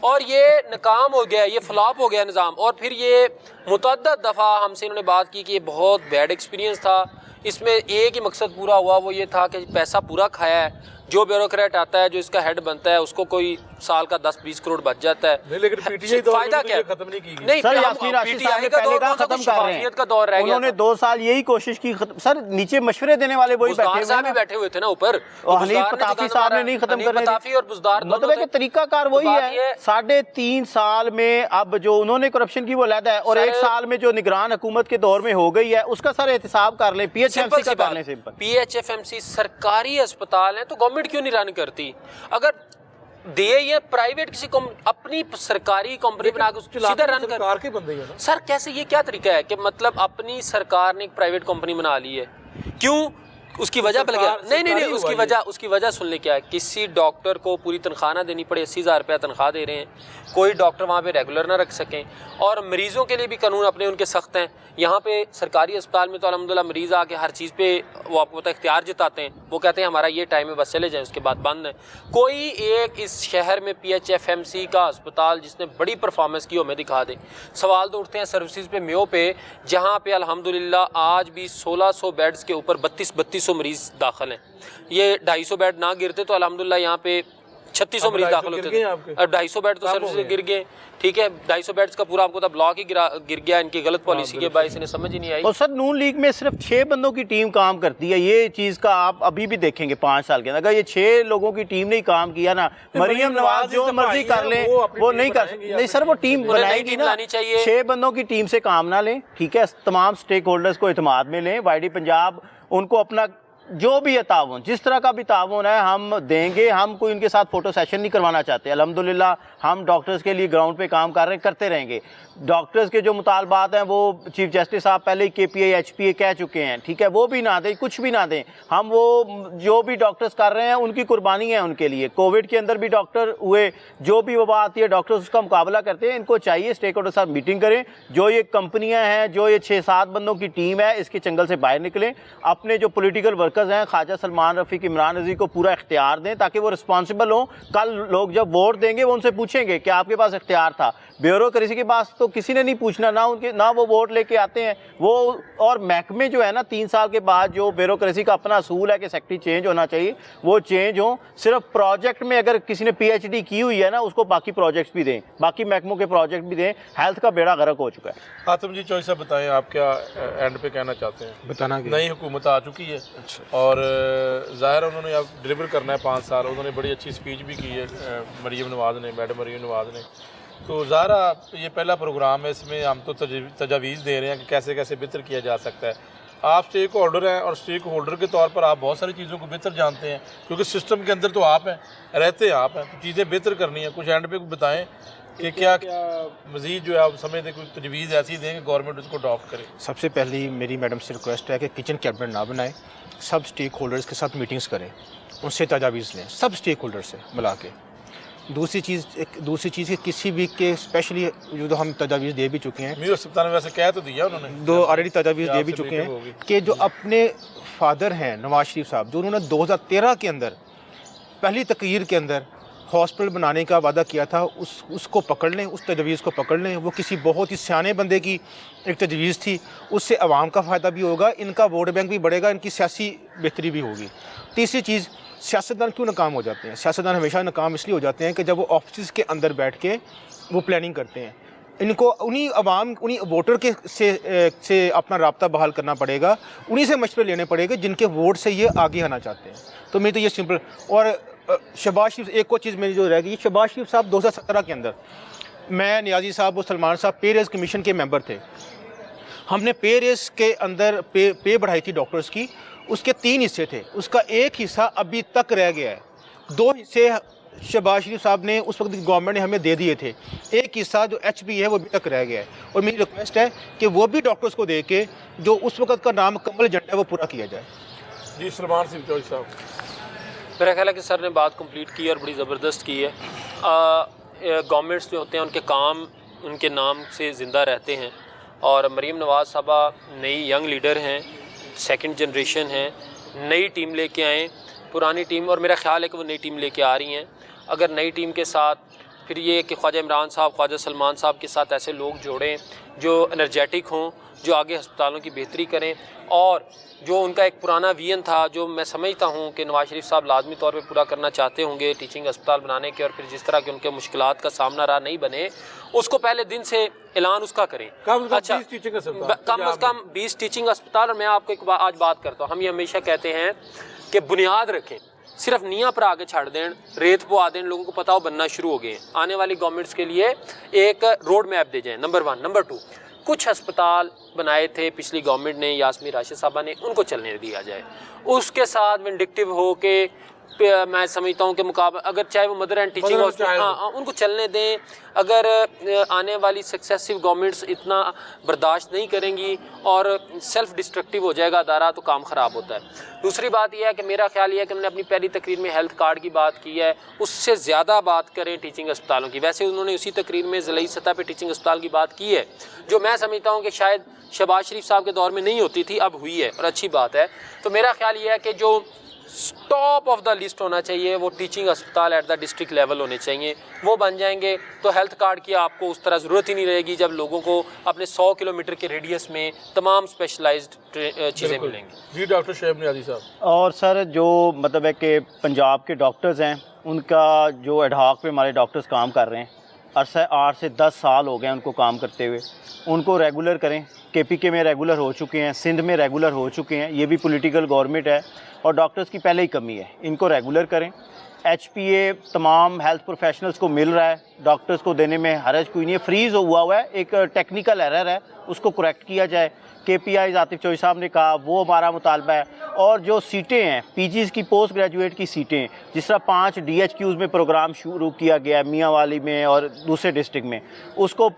और ये नाकाम हो गया, ये फ्लॉप हो गया निज़ाम। और फिर ये मुतअद्दिद दफ़ा हमसे इन्होंने बात की कि ये बहुत बैड एक्सपीरियंस था, इसमें एक ही मकसद पूरा हुआ, वो ये था कि पैसा पूरा खाया है। जो ब्यूरोक्रेट आता है, जो इसका हेड बनता है, उसको कोई साल का 10-20 करोड़ बच जाता है। नहीं, लेकिन PTI दौर फायदा में क्या है? खत्म नहीं की गई। नहीं, सर हम यास्मीन राशिद साहब ने PTI का पहले दौर का कौन सा खत्म कुछ कर रहे शफाफियत का दौर रह हैं, गया उन्होंने था। 2 साल यही कोशिश की। सर नीचे मशवरे देने वाले वही बैठे हुए साहब भी हैं। बैठे हुए थे ना ऊपर, और हनीफ पताफी साहब ने नहीं खत्म हनीफ करने दी। पताफी और बुज़दार मतलब है कि तरीकाकार वही है। 3.5 साल में अब जो उन्होंने करप्शन की वो अलग है, और 1 साल में जो निगरान हुकूमत के दौर में हो गई है उसका सर एहतिसाब कर लें। PHFMC का कर लें सिंपल। PHFMC सरकारी अस्पताल है तो गवर्नमेंट क्यों नहीं रन करती? अगर दे ये प्राइवेट किसी अपनी सरकारी कंपनी बना के सीधा रन कर सरकार के बंदे हैं ना सर, कैसे? ये क्या तरीका है कि मतलब अपनी सरकार ने एक प्राइवेट कंपनी बना ली है, क्यों? उसकी वजह पे लगा नहीं, उसकी वजह सुन ले क्या है। किसी डॉक्टर को पूरी तनख्वाह ना देनी पड़े, 80,000 रुपया तनख्वाह दे रहे हैं, कोई डॉक्टर वहाँ पे रेगुलर ना रख सकें, और मरीज़ों के लिए भी कानून अपने उनके सख्त हैं। यहाँ पे सरकारी अस्पताल में तो अल्हम्दुलिल्लाह मरीज़ आके हर चीज़ पे वो आपको पता इख्तियार जताते हैं, वो कहते हैं हमारा ये टाइम है बस चले जाएँ, उसके बाद बंद है। कोई एक इस शहर में PHFMC का अस्पताल जिसने बड़ी परफॉर्मेंस की हो हमें दिखा दे। सवाल तो उठते हैं सर्विसेज पे, मेयो पे, जहाँ पे अल्हम्दुलिल्लाह आज भी 1600 बेड्स के ऊपर 3200 मरीज़ दाखिल हैं। ये 250 बेड ना गिरते तो अल्हम्दुलिल्लाह यहाँ पे 3600 मरीज दाखिल होते थे। अब 250 बेड तो सर्विस से गिर गए, ठीक है। 250 बेड्स का पूरा आपको तो ब्लॉक ही गिर गया, इनकी गलत पॉलिसी के बायस इन्हें समझ ही नहीं आई। और सर नून लीग में सिर्फ 6 बंदों की टीम काम करती है, ये चीज़ का आप अभी भी देखेंगे 5 साल के अंदर। अगर ये 6 लोगों की टीम ने काम किया ना, मरियम नवाज जो मर्जी कर लें वो नहीं कर सकते। नहीं सर, वो टीम बनाएगी ना, 6 बंदों की टीम से काम ना लें, ठीक है। तमाम स्टेक होल्डर्स को इत्मीनान में लें। YD पंजाब उनको अपना जो भी है ताउन, जिस तरह का भी ताउन है हम देंगे। हम कोई उनके साथ फ़ोटो सेशन नहीं करवाना चाहते। अल्हम्दुलिल्लाह हम डॉक्टर्स के लिए ग्राउंड पे काम कर रहे हैं, करते रहेंगे। डॉक्टर्स के जो मुतालबात हैं वो चीफ जस्टिस साहब पहले ही KPI HPA कह चुके हैं, ठीक है। वो भी ना दें, कुछ भी ना दें। हम वो जो भी डॉक्टर्स कर रहे हैं उनकी कुर्बानी है उनके लिए। कोविड के अंदर भी डॉक्टर हुए, जो भी वबा आती है डॉक्टर्स उसका मुकाबला करते हैं। इनको चाहिए स्टेक होल्डर साथ मीटिंग करें। जो ये कंपनियाँ हैं, जो ये 6-7 बंदों की टीम है, इसके चंगल से बाहर निकलें। अपने जो पोलिटिकल वर्कर्स हैं, ख्वाजा सलमान रफ़ीक, इमरान रज़ी को पूरा इख्तियार दें ताकि वो रिस्पॉन्सिबल हों। कल लोग जब वोट देंगे वो उनसे पूछेंगे कि आपके पास इख्तियार था। ब्यूरोक्रेसी के पास तो किसी ने नहीं पूछना, ना वो वोट लेके आते हैं वो। और महकमे जो है ना, 3 साल के बाद जो ब्यूरोक्रेसी का अपना असूल है कि सेक्रेटरी चेंज होना चाहिए, वो चेंज हो। सिर्फ प्रोजेक्ट में अगर किसी ने PhD की हुई है ना, उसको बाकी प्रोजेक्ट्स भी दें, बाकी महकमों के प्रोजेक्ट भी दें। हेल्थ का बेड़ा गर्क हो चुका है। आतम जी चॉइस बताएं, आप क्या एंड पे कहना चाहते हैं? बताना नई हुकूमत आ चुकी है और ज़ाहिर उन्होंने अब डिलीवर करना है 5 साल। उन्होंने बड़ी अच्छी स्पीच भी की है मरीम नवाज़ ने, मैडम मरीम नवाज़ ने। तो ज़ाहिर ये पहला प्रोग्राम है, इसमें हम तो तजावीज़ दे रहे हैं कि कैसे कैसे बेहतर किया जा सकता है। आप स्टेक होल्डर हैं और स्टेक होल्डर के तौर पर आप बहुत सारी चीज़ों को बेहतर जानते हैं, क्योंकि सिस्टम के अंदर तो आप हैं, रहते हैं आप हैं, तो चीज़ें बेहतर करनी है। कुछ एंड पे कुछ बताएं कि क्या क्या मज़ीद जो है आप समझते कोई तजवीज़ ऐसी दें कि गवर्नमेंट उसको अडॉप्ट करे। सबसे पहली मेरी मैडम से रिक्वेस्ट है कि किचन कैबिनेट ना बनाएं, सब स्टेक होल्डर्स के साथ मीटिंग्स करें, उनसे तजावीज़ लें, सब स्टेक होल्डर से मिला के। दूसरी चीज़ कि किसी भी के स्पेशली जो तो हम तजावीज़ दे भी चुके हैं, मीर अस्पताल में वैसे कह तो दिया उन्होंने, दो ऑलरेडी तजावीज़ दे भी चुके हैं कि जो अपने फादर हैं नवाज शरीफ साहब, जो उन्होंने 2013 के अंदर पहली तकरीर के अंदर हॉस्पिटल बनाने का वादा किया था, उसको पकड़ लें, उस तजवीज़ को पकड़ लें। वो किसी बहुत ही सियाने बंदे की एक तजवीज़ थी, उससे आवाम का फ़ायदा भी होगा, इनका वोट बैंक भी बढ़ेगा, इनकी सियासी बेहतरी भी होगी। तीसरी चीज़, सियासतदान क्यों नाकाम हो जाते हैं? सियासतदान हमेशा नाकाम इसलिए हो जाते हैं कि जब वो ऑफिस के अंदर बैठ के वो प्लानिंग करते हैं। इनको उन्हीं वोटर के से अपना राब्ता बहाल करना पड़ेगा, उन्हीं से मशवरे लेने पड़ेंगे जिनके वोट से ये आगे आना चाहते हैं। तो मैं तो ये सिंपल। और शहबाज शरीफ, एक और चीज़ मेरी जो रह गई, शहबाज शरीफ साहब 2017 के अंदर, मैं, नियाज़ी साहब और सलमान साहब पे रेस कमीशन के मेंबर थे। हमने पे रेस के अंदर पे बढ़ाई थी डॉक्टर्स की, उसके 3 हिस्से थे, उसका एक हिस्सा अभी तक रह गया है। 2 हिस्से शहबाज शरीफ साहब ने उस वक्त गवर्नमेंट ने हमें दे दिए थे, एक हिस्सा जो HB है वो अभी तक रह गया है। और मेरी रिक्वेस्ट है कि वो भी डॉक्टर्स को दे के जो उस वक्त का नाम कमल एजेंडा है वो पूरा किया जाए। जी सलमान सिंह चौधरी साहब, मेरा ख्याल है कि सर ने बात कंप्लीट की और बड़ी ज़बरदस्त की है। गवर्नमेंट्स जो होते हैं उनके काम उनके नाम से ज़िंदा रहते हैं, और मरीम नवाज़ साहबा नई यंग लीडर हैं, सेकंड जनरेशन है, नई टीम लेके आएँ, पुरानी टीम, और मेरा ख्याल है कि वो नई टीम लेके आ रही हैं। अगर नई टीम के साथ फिर ये कि ख्वाजा इमरान साहब, ख्वाजा सलमान साहब के साथ ऐसे लोग जोड़ें जो एनर्जेटिक हों, जो आगे अस्पतालों की बेहतरी करें, और जो उनका एक पुराना विजन था जो मैं समझता हूँ कि नवाज शरीफ साहब लाजमी तौर पे पूरा करना चाहते होंगे, टीचिंग अस्पताल बनाने के, और फिर जिस तरह के उनके मुश्किलात का सामना रहा नहीं बने, उसको पहले दिन से ऐलान उसका करें। अच्छा, कम अज़ कम 20 टीचिंग अस्पताल। और मैं आपको एक आज बात करता हूँ, हम ये हमेशा कहते हैं कि बुनियाद रखें, सिर्फ निया पर आगे छाड़ दें, रेत पो आ दें, लोगों को पता हो बनना शुरू हो गए। आने वाली गवर्नमेंट्स के लिए एक रोड मैप दे जाएँ, नंबर 1। नंबर 2, कुछ अस्पताल बनाए थे पिछली गवर्नमेंट ने, यास्मीन राशिद साहबा ने, उनको चलने दिया जाए। उसके साथ विंडिक्टिव हो के मैं समझता हूँ कि मुकाबला, अगर चाहे वो मदर एंड टीचिंग हॉस्पिटल, हाँ, उनको चलने दें। अगर आने वाली सक्सेसिव गवर्नमेंट्स इतना बर्दाश्त नहीं करेंगी और सेल्फ डिस्ट्रक्टिव हो जाएगा अदारा, तो काम ख़राब होता है। दूसरी बात यह है कि मेरा ख्याल ये है कि हमने अपनी पहली तकरीर में हेल्थ कार्ड की बात की है, उससे ज़्यादा बात करें टीचिंग अस्पतालों की। वैसे उन्होंने उसी तकरीर में ज़िलाई सतह पर टीचिंग अस्पताल की बात की है, जो मैं समझता हूँ कि शायद शहबाज शरीफ साहब के दौर में नहीं होती थी, अब हुई है और अच्छी बात है। तो मेरा ख्याल ये है कि जो टॉप ऑफ द लिस्ट होना चाहिए वो टीचिंग अस्पताल एट द डिस्ट्रिक्ट लेवल होने चाहिए। वो बन जाएंगे तो हेल्थ कार्ड की आपको उस तरह ज़रूरत ही नहीं रहेगी, जब लोगों को अपने 100 किलोमीटर के रेडियस में तमाम स्पेशलाइज्ड चीज़ें मिलेंगी। जी डॉक्टर शोएब नियाज़ी साहब। और सर जो मतलब है कि पंजाब के डॉक्टर्स हैं, उनका जो एडहॉक पे हमारे डॉक्टर्स काम कर रहे हैं, अरसा 8 से 10 साल हो गए उनको काम करते हुए, उनको रेगुलर करें। KPK में रेगुलर हो चुके हैं, सिंध में रेगुलर हो चुके हैं, ये भी पॉलिटिकल गवर्नमेंट है और डॉक्टर्स की पहले ही कमी है, इनको रेगुलर करें। HPA तमाम हेल्थ प्रोफेशनल्स को मिल रहा है, डॉक्टर्स को देने में हरज कोई नहीं है, फ्रीज़ हुआ है, एक टेक्निकल एरर है, उसको करेक्ट किया जाए। KPI आतिफ चौधरी साहब ने कहा, वो हमारा मुतालबा है। और जो सीटें हैं, PGs की पोस्ट ग्रेजुएट की सीटें, जिस तरह 5 DHQs में प्रोग्राम शुरू किया गया है मियांवाली में और दूसरे डिस्ट्रिक्ट में, उसको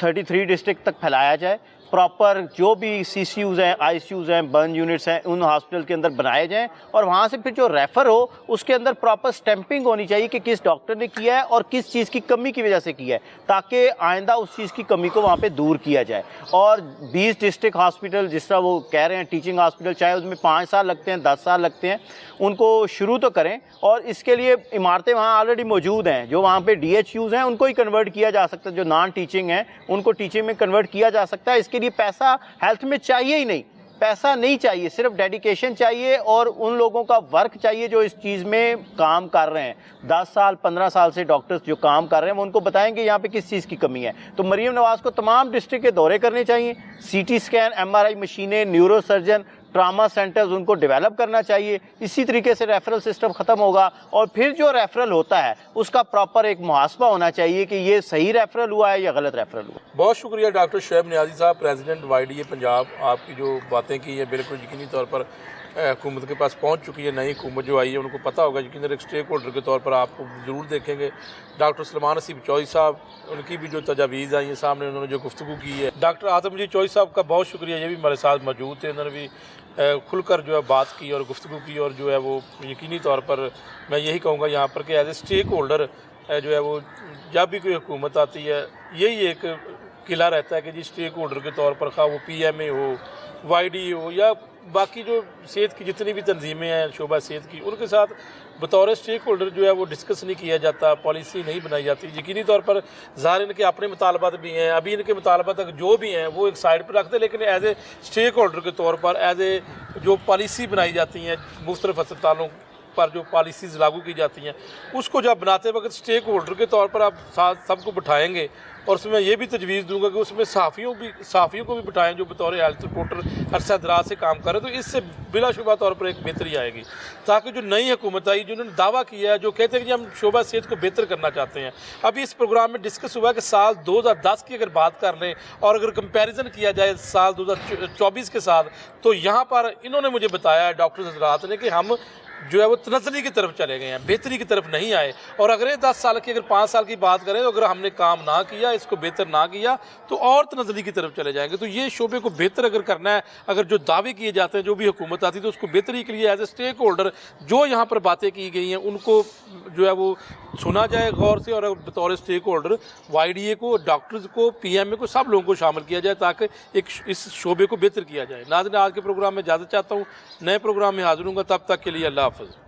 33 डिस्ट्रिक्ट तक फैलाया जाए। प्रॉपर जो भी CCUs हैं, ICUs हैं, बर्न यूनिट्स हैं, उन हॉस्पिटल के अंदर बनाए जाएं, और वहाँ से फिर जो रेफ़र हो उसके अंदर प्रॉपर स्टैंपिंग होनी चाहिए कि किस डॉक्टर ने किया है और किस चीज़ की कमी की वजह से किया है, ताकि आइंदा उस चीज़ की कमी को वहाँ पे दूर किया जाए। और 20 डिस्ट्रिक्ट हॉस्पिटल जिस तरह वो कह रहे हैं टीचिंग हॉस्पिटल, चाहे उसमें 5 साल लगते हैं, 10 साल लगते हैं, उनको शुरू तो करें। और इसके लिए इमारतें वहाँ ऑलरेडी मौजूद हैं, जो वहाँ पे DHQs हैं उनको ही कन्वर्ट किया जा सकता है, जो नॉन टीचिंग हैं उनको टीचिंग में कन्वर्ट किया जा सकता है। इसके लिए पैसा हेल्थ में चाहिए ही नहीं, पैसा नहीं चाहिए, सिर्फ डेडिकेशन चाहिए और उन लोगों का वर्क चाहिए जो इस चीज़ में काम कर रहे हैं। 10 साल 15 साल से डॉक्टर्स जो काम कर रहे हैं वो उनको बताएंगे यहाँ पे किस चीज़ की कमी है। तो मरीम नवाज़ को तमाम डिस्ट्रिक्ट के दौरे करने चाहिए, CT स्कैन, MRI मशीनें, न्यूरो सर्जन, ट्रामा सेंटर्स उनको डेवलप करना चाहिए। इसी तरीके से रेफरल सिस्टम ख़त्म होगा और फिर जो रेफरल होता है उसका प्रॉपर एक मुहासबा होना चाहिए कि ये सही रेफरल हुआ है या गलत रेफरल हुआ। बहुत शुक्रिया डॉक्टर शुएब नियाज़ी साहब, प्रेसिडेंट YDA पंजाब। आपकी जो बातें की है बिल्कुल यकीनी तौर पर हुकूमत के पास पहुंच चुकी है। नई हुकूमत जो आई है उनको पता होगा, यकीन एक स्टेक होल्डर के तौर पर आपको ज़रूर देखेंगे। डॉक्टर सलमान हसीब चौधरी साहब, उनकी भी जो तजावीज़ आई हैं सामने, उन्होंने जो गुफ्तगू की है। डॉक्टर आतमजीत चौधरी साहब का बहुत शुक्रिया, ये भी हमारे साथ मौजूद थे। उन्होंने भी खुलकर जो है बात की और गुफ्तगू की, और जो है वो यकीनी तौर पर मैं यही कहूँगा यहाँ पर कि एज ए स्टेक होल्डर जो है वो जब भी कोई हुकूमत आती है यही एक किला रहता है कि जी स्टेक होल्डर के तौर पर खा वो PMA हो, YDA हो या बाकी जो सेहत की जितनी भी तंजीमें हैं शोबा सेहत की, उनके साथ बतौर स्टेक होल्डर जो है वो डिस्कस नहीं किया जाता, पॉलिसी नहीं बनाई जाती। यकीनी तौर पर ज़ाहिर इनके अपने मुतालबात भी हैं, अभी इनके मुतालबात जो भी हैं वो एक साइड पर रखते हैं, लेकिन एज ए स्टेक होल्डर के तौर पर एज ए जो पॉलिसी बनाई जाती हैं मुख्तलिफ अस्पतालों पर जो पॉलिसीज़ लागू की जाती हैं उसको जब बनाते वक्त स्टेक होल्डर के तौर पर आप साथ सबको बिठाएंगे। और उसमें ये भी तजवीज़ दूंगा कि उसमें सहाफ़ियों को भी बिठाएं जो बतौर हेल्थ रिपोर्टर अरसा दराज से काम कर रहे हैं, तो इससे बिलाशुबा तौर पर एक बेहतरी आएगी। ताकि जो नई हुकूमत आई जिन्होंने दावा किया है, जो कहते हैं कि हम शोबा सेहत को बेहतर करना चाहते हैं, अभी इस प्रोग्राम में डिस्कस हुआ कि साल 2010 की अगर बात कर लें और अगर कंपैरिजन किया जाए साल 2024 के साथ, तो यहाँ पर इन्होंने मुझे बताया डॉक्टर हजरात ने कि हम जो है वो तनज़ली की तरफ चले गए हैं, बेहतरी की तरफ नहीं आए। और अगर 10 साल की अगर 5 साल की बात करें तो अगर हमने काम ना किया, इसको बेहतर ना किया, तो और तनज़ली की तरफ चले जाएंगे। तो ये शोबे को बेहतर अगर करना है, अगर जो दावे किए जाते हैं जो भी हुकूमत आती है, तो उसको बेहतरी के लिए एज ए स्टेक होल्डर जो यहाँ पर बातें की गई हैं उनको जो है वो सुना जाए गौर से, और बतौर स्टेक होल्डर YDA को, डॉक्टर्स को, PMA को, सब लोगों को शामिल किया जाए ताकि एक इस शोबे को बेहतर किया जाए। नाज़रीन, आज के प्रोग्राम में इजाज़त चाहता हूँ, नए प्रोग्राम में हाजिर हूँगा, तब तक के लिए अल्लाह हाफ़िज़।